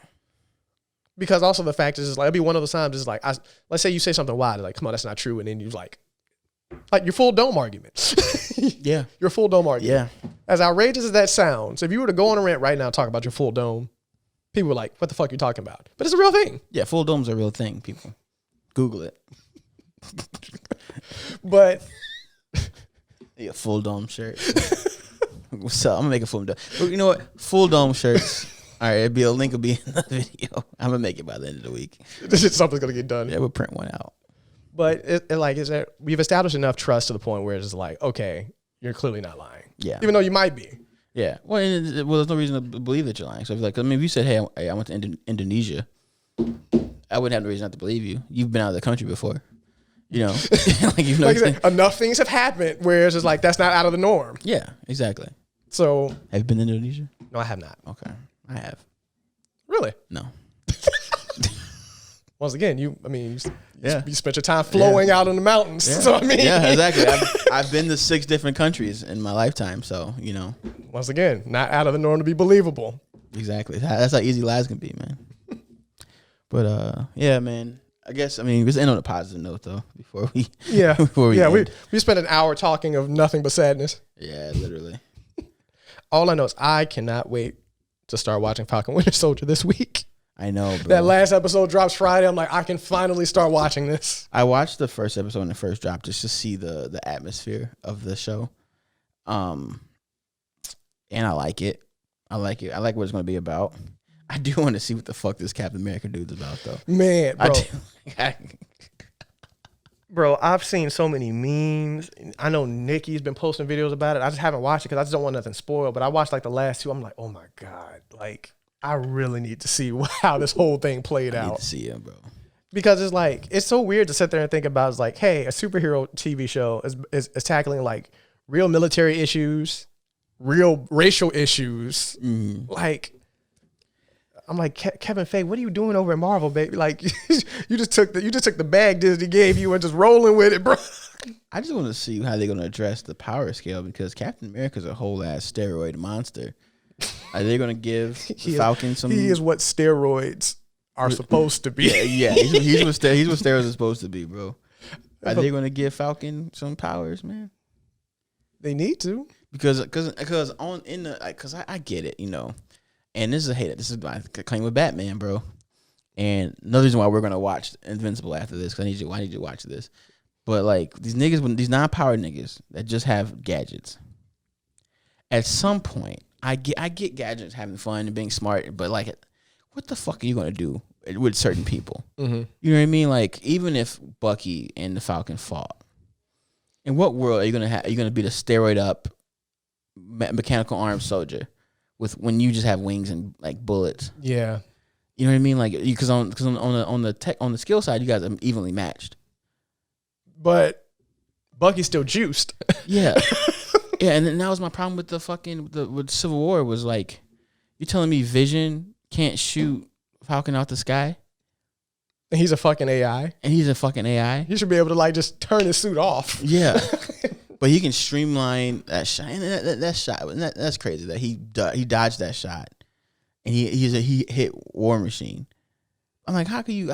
Because also the fact is, it's like, it'll be one of those times, it's like, let's say you say something wild, like, come on, that's not true. And then you like your full dome argument. Yeah. Your full dome argument. Yeah. As outrageous as that sounds, if you were to go on a rant right now and talk about your full dome, people were like, what the fuck are you talking about? But it's a real thing. Yeah, full dome's a real thing, people. Google it. But yeah, full dome shirt. So I'm gonna make a full dome. You know what? Full dome shirts. All right, a link will be in the video. I'm gonna make it by the end of the week. Something's gonna get done. Yeah, we'll print one out. But we've established enough trust to the point where it's just like, okay, you're clearly not lying. Yeah. Even though you might be. Yeah. Well, there's no reason to believe that you're lying. So if you said, hey, I went to Indonesia, I wouldn't have no reason not to believe you. You've been out of the country before. You know, like I said, enough things have happened where it's just like that's not out of the norm. Yeah, exactly. So have you been to Indonesia? No, I have not. Okay, I have. Really? No. Once again, you spent your time flowing out in the mountains. Yeah. So exactly. I've been to 6 different countries in my lifetime, so you know. Once again, not out of the norm to be believable. Exactly. That's how easy lies can be, man. But yeah, man. I guess let's end on a positive note though. Before we we spent an hour talking of nothing but sadness. Yeah, literally. All I know is I cannot wait to start watching Falcon Winter Soldier this week. I know, bro. That last episode drops Friday. I'm like, I can finally start watching this. I watched the first episode when it first dropped just to see the atmosphere of the show. And I like it. I like it. I like what it's going to be about. I do want to see what the fuck this Captain America dude's about, though. Man, bro. Bro, I've seen so many memes. I know Nikki's been posting videos about it. I just haven't watched it because I just don't want nothing spoiled. But I watched like the last 2. I'm like, oh my God. Like, I really need to see how this whole thing played out. I need to see him, bro. Because it's like, it's so weird to sit there and think about, it's like, hey, a superhero TV show is tackling like real military issues, real racial issues. Like, I'm like, Kevin Feige, what are you doing over at Marvel, baby? Like, you just took the bag Disney gave you and just rolling with it, bro. I just want to see how they're going to address the power scale because Captain America's a whole ass steroid monster. Are they going to give Falcon some? He is what steroids are supposed to be. Yeah. He's what steroids are supposed to be, bro. Are they going to give Falcon some powers, man? They need to because I get it, you know. And this is a hater. This is my claim with Batman, bro. And another reason why we're gonna watch Invincible after this, because I need you to watch this. But like these niggas, these non-powered niggas that just have gadgets. At some point, I get gadgets having fun and being smart, but like, what the fuck are you gonna do with certain people? Mm-hmm. You know what I mean? Like, even if Bucky and the Falcon fought, in what world are you gonna have? Are you gonna be the steroid up mechanical armed soldier? When you just have wings and like bullets, yeah, you know what I mean. Like because on the skill side, you guys are evenly matched. But Bucky's still juiced. Yeah, yeah. And then that was my problem with with Civil War was like, you're telling me Vision can't shoot Falcon out the sky, and he's a fucking AI. He should be able to like just turn his suit off. Yeah. But he can streamline that shot. And that shot, that's crazy that he dodged that shot, and he hit War Machine. I'm like, how can you?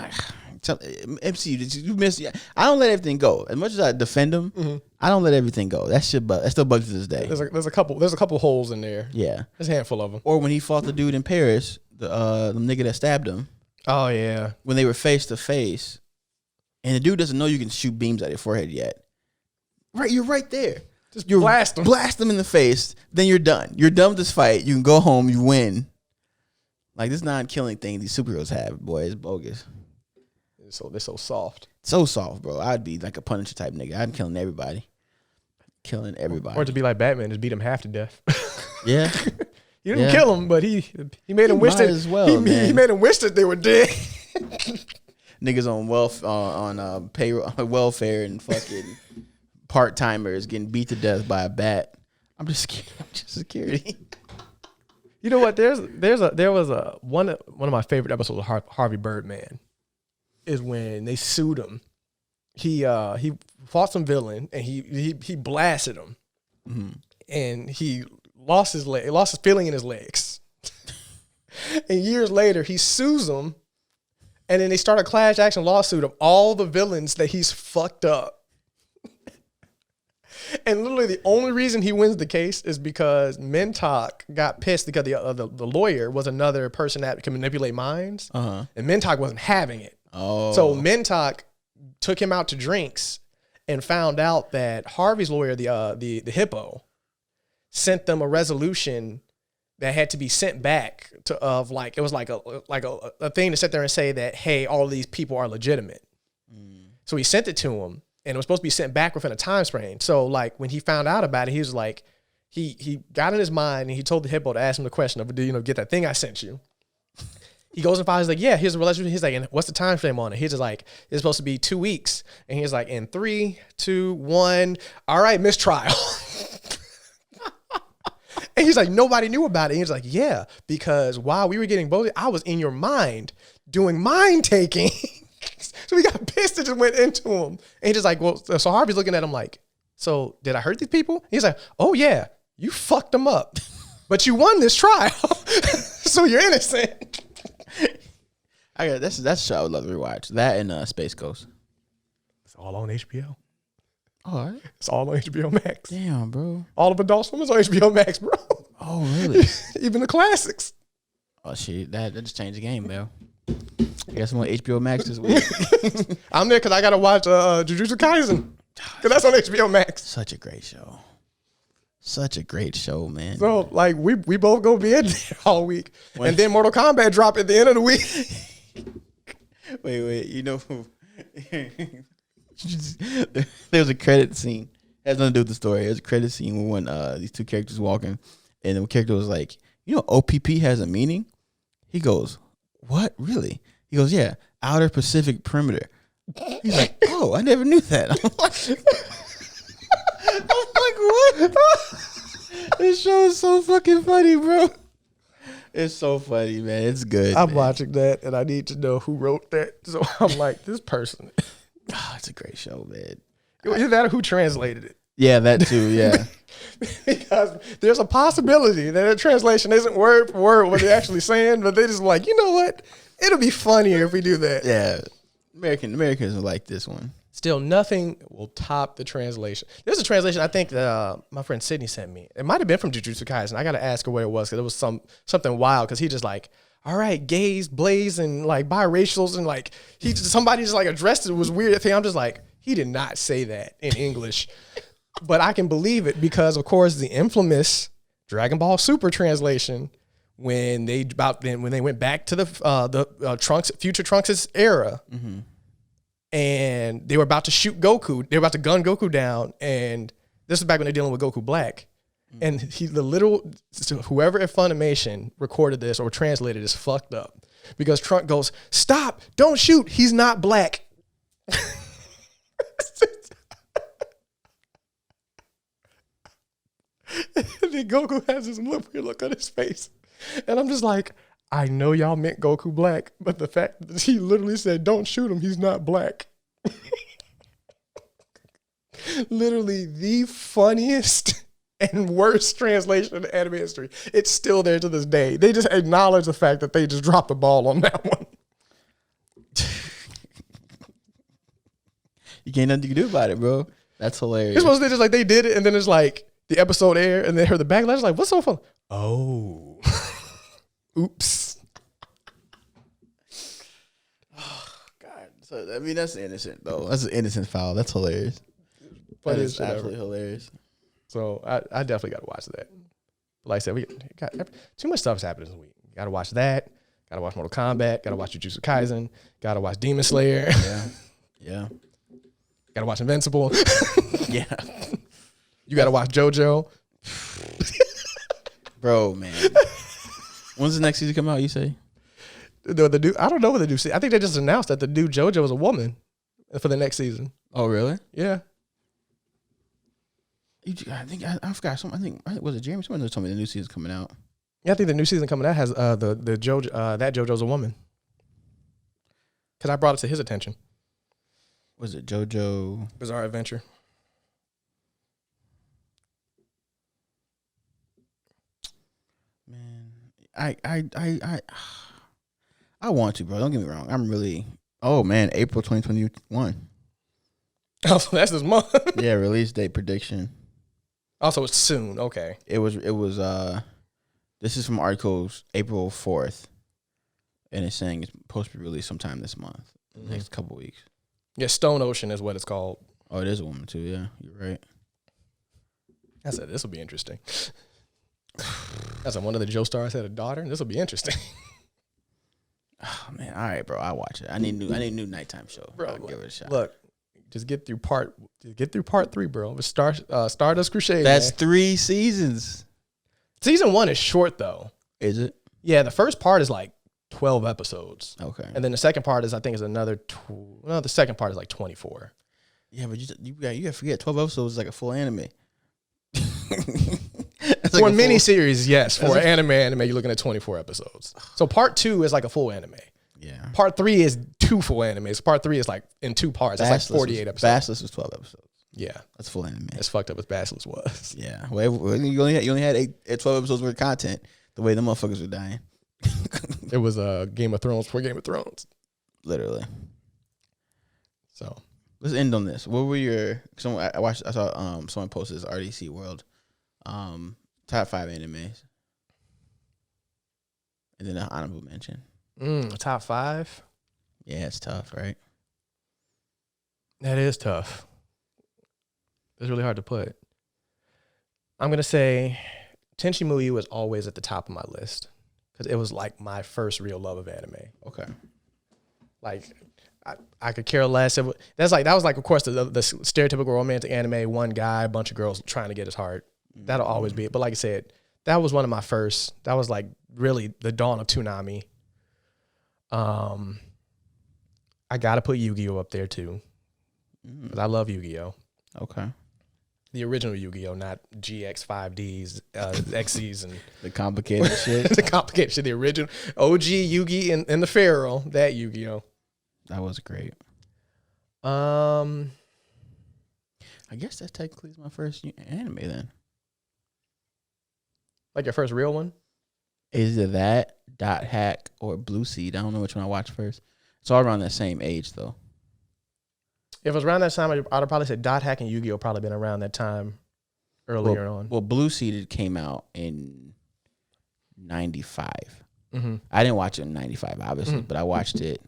MCU, you miss? I don't let everything go. As much as I defend him, I don't let everything go. That still bugs to this day. There's a couple holes in there. Yeah, there's a handful of them. Or when he fought the dude in Paris, the nigga that stabbed him. Oh yeah. When they were face to face, and the dude doesn't know you can shoot beams at your forehead yet. Right, you're right there. Just blast them in the face. Then you're done. You're done with this fight. You can go home. You win. Like this non-killing thing these superheroes have, boy, is bogus. They're so soft. So soft, bro. I'd be like a Punisher type nigga. I'm killing everybody. killing everybody. Or to be like Batman, just beat him half to death. Yeah. He didn't kill him, but he made him wish that as well, he man. made him wish that they were dead. Niggas on payroll, welfare and fucking part timers getting beat to death by a bat. I'm just scared. I'm just security. You know what? There was one of my favorite episodes of Harvey Birdman is when they sued him. He fought some villain and he blasted him, and he lost his feeling in his legs. And years later, he sues him, and then they start a class action lawsuit of all the villains that he's fucked up. And literally the only reason he wins the case is because Mintok got pissed because the lawyer was another person that can manipulate minds, and Mintok wasn't having it. Oh, so Mintok took him out to drinks and found out that Harvey's lawyer, the hippo, sent them a resolution that had to be sent back to it was like a thing to sit there and say that, hey, all of these people are legitimate. So he sent it to him, and it was supposed to be sent back within a time frame. So like when he found out about it, he was like, he got in his mind and he told the hippo to ask him the question of, get that thing I sent you? He goes and finds, he's like, yeah, here's the relationship. He's like, and what's the time frame on it? He's just like, it's supposed to be 2 weeks. And he's like, in 3, 2, 1, all right, mistrial. And he's like, nobody knew about it. And he's like, yeah, because while we were getting voted, I was in your mind doing mind taking. So he got pissed and just went into him. And he's just like, well, so Harvey's looking at him like, so did I hurt these people? He's like, oh yeah, you fucked them up, but you won this trial. So you're innocent. That's a show I would love to rewatch. That and Space Ghost. It's all on HBO. All right. It's all on HBO Max. Damn, bro. All of Adult Swim is on HBO Max, bro. Oh, really? Even the classics. Oh, shit. That just changed the game, bro. I guess I'm on HBO Max this week. I'm there because I got to watch Jujutsu Kaisen. Because that's on HBO Max. Such a great show. Such a great show, man. So, like, we both go be in there all week. And then Mortal Kombat drop at the end of the week. Wait. You know, there was a credit scene. It has nothing to do with the story. There's a credit scene when these two characters walking, and the character was like, OPP has a meaning? He goes, what? Really? He goes, yeah, Outer Pacific Perimeter. He's like, oh, I never knew that. I'm like, what? This show is so fucking funny, bro. It's so funny, man. It's good. I'm watching that, and I need to know who wrote that. So I'm like, this person. It's a great show, man. Either that or who translated it. Yeah, that too, yeah. Because there's a possibility that a translation isn't word for word what they're actually saying, but they just like, you know what? It'll be funnier if we do that. Yeah. Americans will like this one. Still, nothing will top the translation. There's a translation I think that my friend Sydney sent me. It might have been from Jujutsu Kaisen. I got to ask her what it was because it was something wild because he just like, all right, gays, blaze, and like biracials, and like somebody just like addressed it. It was weird thing. I'm just like, he did not say that in English. But I can believe it because, of course, the infamous Dragon Ball Super translation when they went back to the future Trunks' era, and they were about to shoot Goku. They were about to gun Goku down, and this is back when they're dealing with Goku Black. And whoever at Funimation recorded this or translated this fucked up because Trunk goes, "Stop! Don't shoot! He's not black." And then Goku has this weird look on his face. And I'm just like, I know y'all meant Goku Black, but the fact that he literally said, don't shoot him, he's not black. Literally the funniest and worst translation in anime history. It's still there to this day. They just acknowledge the fact that they just dropped the ball on that one. You can't nothing you can do about it, bro. That's hilarious. It's supposed to just like they did it, and then it's like the episode aired, and they heard the backlash. It's like, what's so fun? Oh, oops. Oh, God. So I mean, that's innocent though. That's an innocent foul. That's hilarious. That is absolutely hilarious. So I definitely got to watch that. Like I said, we got too much stuff's happening this week. Got to watch that. Got to watch Mortal Kombat. Got to watch Jujutsu Kaisen. Got to watch Demon Slayer. Yeah. Got to watch Invincible. Yeah. You got to watch JoJo. Bro, man. When's the next season come out, you say? The new, I don't know what the new season. I think they just announced that the new JoJo is a woman for the next season. Oh, really? Yeah. I forgot. I think was it Jeremy? Someone told me the new season's coming out. Yeah, I think the new season coming out has the JoJo that JoJo's a woman. Because I brought it to his attention. Was it JoJo Bizarre Adventure? Man, I want to, bro. Don't get me wrong. I'm really. Oh man, April 2021. Oh, so that's this month. Yeah, release date prediction. Also, it's soon. Okay. It was. This is from articles April 4th, and it's saying it's supposed to be released sometime this month, next couple weeks. Yeah, Stone Ocean is what it's called. Oh, it is a woman too. Yeah, you're right. I said this will be interesting. That's one of the Joe stars had a daughter. This will be interesting. Oh man, all right, bro. I'll watch it. I need a new nighttime show. Bro, I'll give it a shot. Look, just get through part 3, bro. With Stardust Crusade. That's man. 3 seasons. Season 1 is short though. Is it? Yeah, the first part is like 12 episodes. Okay. And then the second part is, I think, is another. The second part is like 24. Yeah, but you got to forget 12 episodes is like a full anime. For a miniseries, yes. For an anime, you're looking at 24 episodes. So part 2 is like a full anime. Yeah. Part 3 is 2 full animes. Part 3 is like in 2 parts. That's like 48 episodes. Basilisk was 12 episodes. Yeah. That's full anime. As fucked up as Basilisk was. Yeah. Well, you only had 12 episodes worth of content. The way the motherfuckers were dying. It was Game of Thrones before Game of Thrones. Literally. So let's end on this. What were your? I saw someone posted this RDC World, top 5 animes, and then an honorable mention. Top 5. Yeah, it's tough, right? That is tough. It's really hard to put. I'm gonna say Tenchi Muyo was always at the top of my list because it was like my first real love of anime. Okay. Like, I could care less. That was like, of course, the stereotypical romantic anime, one guy, a bunch of girls trying to get his heart. That'll always be it. But like I said, that was one of my first. That was like really the dawn of Toonami. I gotta put Yu-Gi-Oh up there too, because I love Yu-Gi-Oh. Okay. The original Yu-Gi-Oh, not GX5Ds, XCs, and The complicated shit. the complicated shit. The original OG Yu-Gi and the Pharaoh, that Yu-Gi-Oh. That was great. I I guess that technically is my first anime then. Like your first real one? Either that, Dot Hack, or Blue Seed. I don't know which one I watched first. It's all around that same age though. If it was around that time, I'd probably say Dot Hack and Yu-Gi-Oh probably been around that time earlier on. Well, Blue Seed came out in 95. Mm-hmm. I didn't watch it in 95, obviously, but I watched it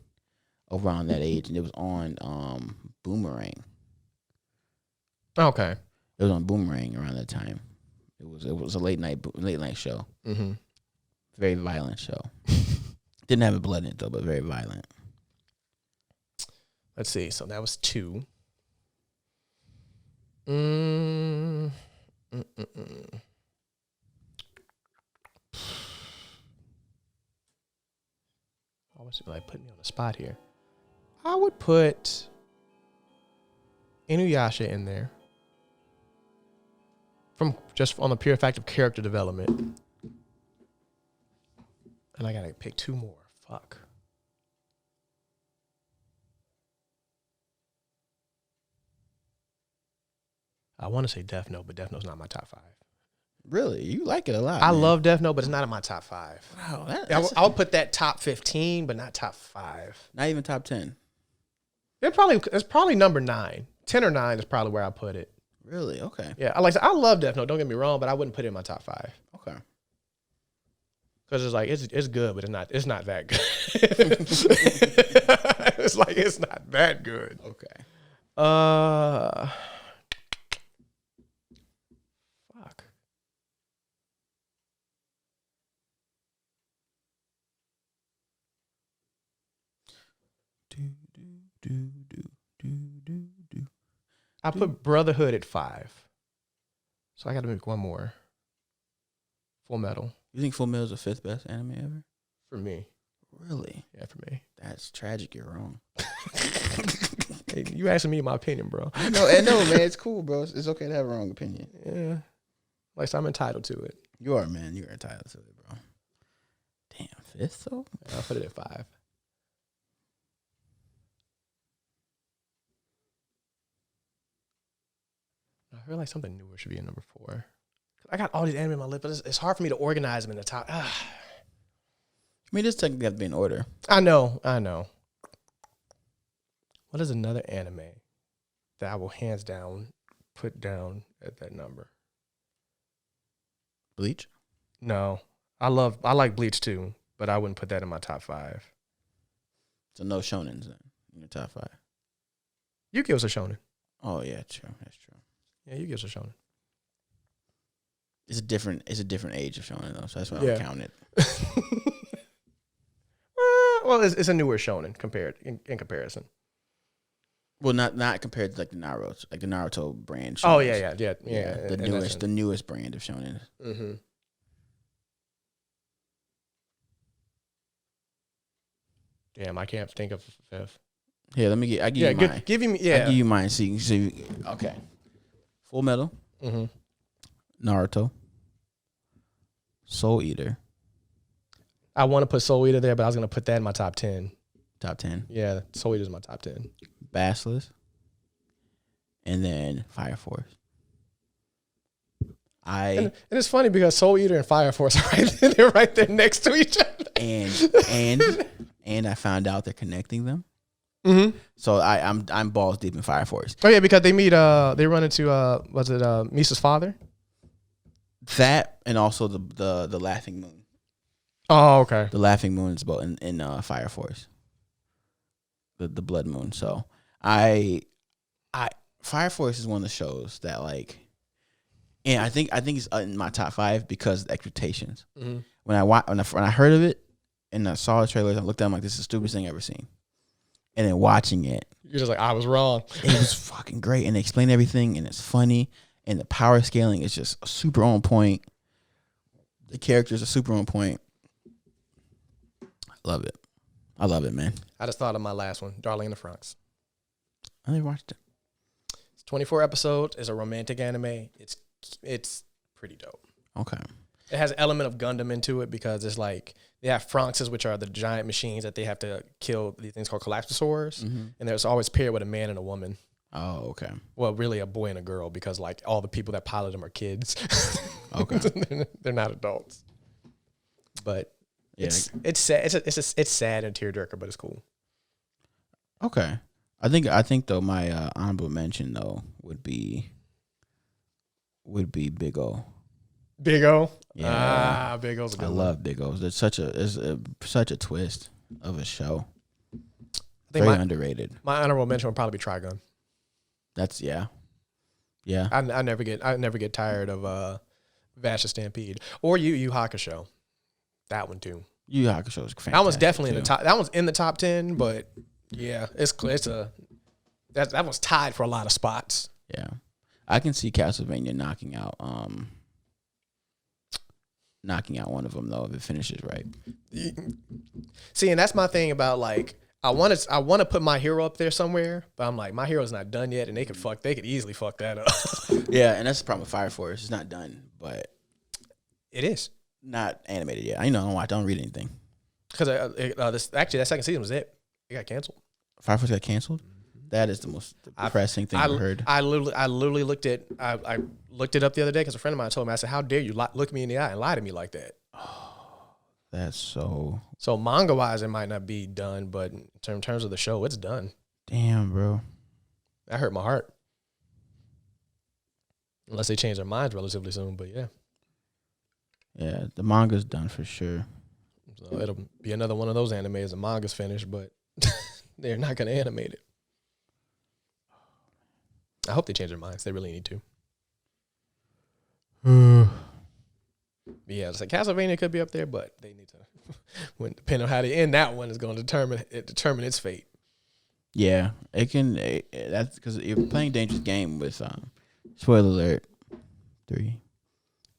around that age, and it was on Boomerang. Okay. It was on Boomerang around that time. It was a late night show. Mm-hmm. Very violent show. Didn't have blood in it though, but very violent. Let's see. So that was 2. Always like put me on the spot here. I would put Inuyasha in there. From just on the pure fact of character development. And I gotta pick 2 more. Fuck. I want to say Death Note, but Death Note's not my top 5. Really? You like it a lot. I man. love Death Note, but it's not in my top 5. Wow. I would put that top 15, but not top 5. Not even top 10. It's probably number 9. 10 or 9 is probably where I put it. Really? Okay. Yeah, I love Death Note. Don't get me wrong, but I wouldn't put it in my top 5. Okay. Because it's like it's good, but it's not that good. It's like it's not that good. Okay. Fuck. I put Brotherhood at 5. So I got to make one more. Full Metal. You think Full Metal is the 5th best anime ever? For me. Really? Yeah, for me. That's tragic. You're wrong. Hey, you asking me my opinion, bro. No, man. It's cool, bro. It's okay to have a wrong opinion. Yeah. Like, so I'm entitled to it. You are, man. You're entitled to it, bro. Damn, 5th, though? Yeah, I'll put it at 5. I feel like something newer should be in number 4. I got all these anime in my list, but it's hard for me to organize them in the top. I mean, this technically have to be in order. I know. What is another anime that I will hands down put down at that number? Bleach? No. I like Bleach too, but I wouldn't put that in my top 5. So no shonens then in your top 5. Yu-Gi-Oh's a shonen. Oh yeah, true. That's true. Yeah, Yu-Gi-Oh's a shonen. It's a different age of shonen though, so that's why I don't count it. Well, it's a newer shonen in comparison. Well, not compared to like the Naruto brand. Oh shonens. yeah. The newest brand of shonen. Mm-hmm. Damn, I can't think of a 5th. Here, I give you mine. Give me, I give you mine. See, okay. Full Metal. Mm-hmm. Naruto. Soul Eater. I want to put Soul Eater there, but I was gonna put that in my top 10. Top 10. Yeah, Soul Eater's my top 10. Basilisk. And then Fire Force. And it's funny because Soul Eater and Fire Force they're right there next to each other. And I found out they're connecting them. Mm-hmm. So I'm balls deep in Fire Force. Oh yeah, because they meet. They run into was it Misa's father? That and also the Laughing Moon. Oh okay. The Laughing Moon is about in Fire Force. The Blood Moon. So I Fire Force is one of the shows that like, and I think it's in my top 5 because of the expectations. Mm-hmm. When I heard of it and I saw the trailers, I looked at it, I'm like, this is the stupidest thing I've ever seen. And then watching it, you're just like, I was wrong. It was fucking great, and they explain everything, and it's funny, and the power scaling is just super on point. The characters are super on point. Love it. I love it, man. I just thought of my last one, Darling in the Franxx. I never watched it. It's 24 episodes. It's a romantic anime. It's pretty dope. Okay. It has an element of Gundam into it because it's like they have Franxes, which are the giant machines that they have to kill these things called collapsosaurs. Mm-hmm. And there's always paired with a man and a woman. Oh, okay. Well, really a boy and a girl because like all the people that pilot them are kids. Okay. They're not adults. But yeah. It's sad. It's sad and tearjerker, but it's cool. Okay. I think though my honorable mention though would be Big O. Big O? Yeah. Big O's a good I one. love Big O. It's such a twist of a show. I think Very underrated. My honorable mention would probably be Trigun. That's yeah. I never get tired of Vash Stampede or Yu Hakusho. That one too. Yu Hakusho is fantastic. That one's definitely in the top. That one's in the top 10, but yeah, that was tied for a lot of spots. Yeah, I can see Castlevania knocking out one of them though if it finishes right. See, and that's my thing about like I want to put My Hero up there somewhere, but I'm like My Hero's not done yet, and they could easily fuck that up. Yeah, and that's the problem with Fire Force. It's not done, but it is not animated yet. I know. I don't read anything because that second season was it. It got canceled. Fire Force got canceled. That is the most depressing thing I've heard. I literally looked it. I looked it up the other day because a friend of mine told me. I said, "How dare you look me in the eye and lie to me like that?" That's so. So manga wise, it might not be done, but in terms of the show, it's done. Damn, bro. That hurt my heart. Unless they change their minds relatively soon, but yeah. Yeah, the manga's done for sure. So it'll be another one of those animes. The manga's finished, but they're not going to animate it. I hope they change their minds. They really need to. But yeah, it's like Castlevania could be up there, but they need to. Depending on how they end that one is going to determine its fate. Yeah, it can. That's because you're playing a dangerous game with. Spoiler alert. 3,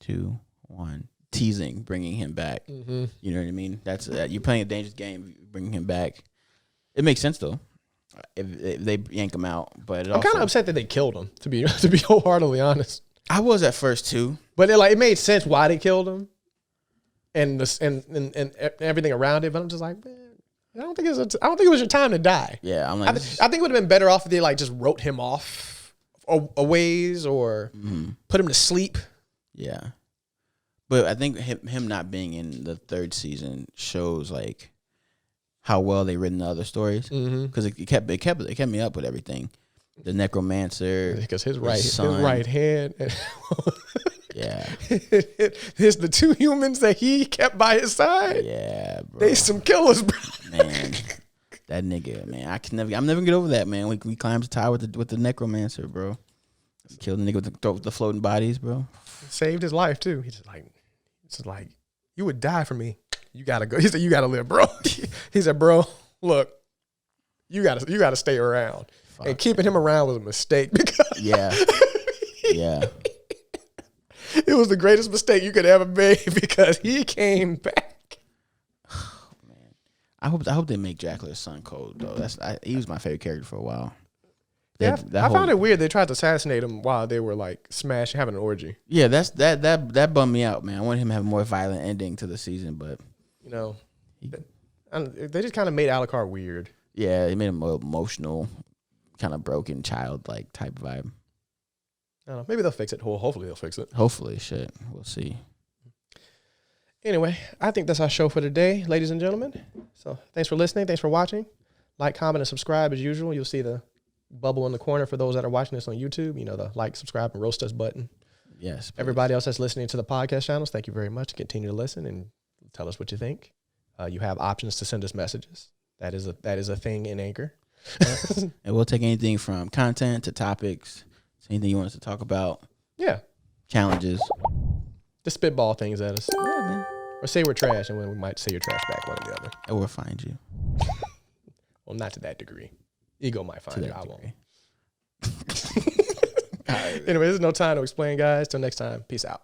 2, 1. Teasing, bringing him back. Mm-hmm. You know what I mean? That's you're playing a dangerous game, bringing him back. It makes sense though, if they yank him out. But I'm kind of upset that they killed him. To be wholeheartedly honest, I was at first too. But it made sense why they killed him, and everything around it. But I'm just like, man, I don't think it was your time to die. Yeah, I'm like, I think it would have been better off if they just wrote him off a ways or put him to sleep. Yeah. But I think him not being in the 3rd season shows how well they written the other stories, because it kept me up with everything. The necromancer, because his right hand, yeah, there's the 2 humans that he kept by his side. Yeah, bro. They some killers, bro. Man, that nigga, man, I'm never gonna get over that, man. We climbed the tower with the necromancer, bro. Killed the nigga with the floating bodies, bro. Saved his life too. He's just like, you would die for me. You gotta go. He said, you gotta live, bro. He said, bro, look, you gotta stay around. Fuck, and keeping him around was a mistake because yeah. It was the greatest mistake you could ever make because he came back. Oh, man, I hope they make Jackler's son cold though. He was my favorite character for a while. I found it weird they tried to assassinate him while they were having an orgy. Yeah, that bummed me out, man. I wanted him to have a more violent ending to the season, but they just kind of made Alucard weird. Yeah, they made him more emotional, kind of broken, childlike type vibe. I don't know. Maybe they'll fix it. Hopefully they'll fix it. Hopefully, shit. We'll see. Anyway, I think that's our show for today, ladies and gentlemen. So thanks for listening. Thanks for watching. Like, comment, and subscribe as usual. You'll see the bubble in the corner for those that are watching this on YouTube. The like, subscribe, and roast us button. Yes. Please. Everybody else that's listening to the podcast channels, thank you very much. Continue to listen and tell us what you think. You have options to send us messages. That is a thing in Anchor. And we'll take anything from content to topics, anything you want us to talk about. Yeah. Challenges. Just spitball things at us. Yeah, man. Or say we're trash, and we might say you're trash back, one or the other. And we'll find you. Well, not to that degree. Ego might find you. I won't. All right. Anyway, there's no time to explain, guys. Till next time. Peace out.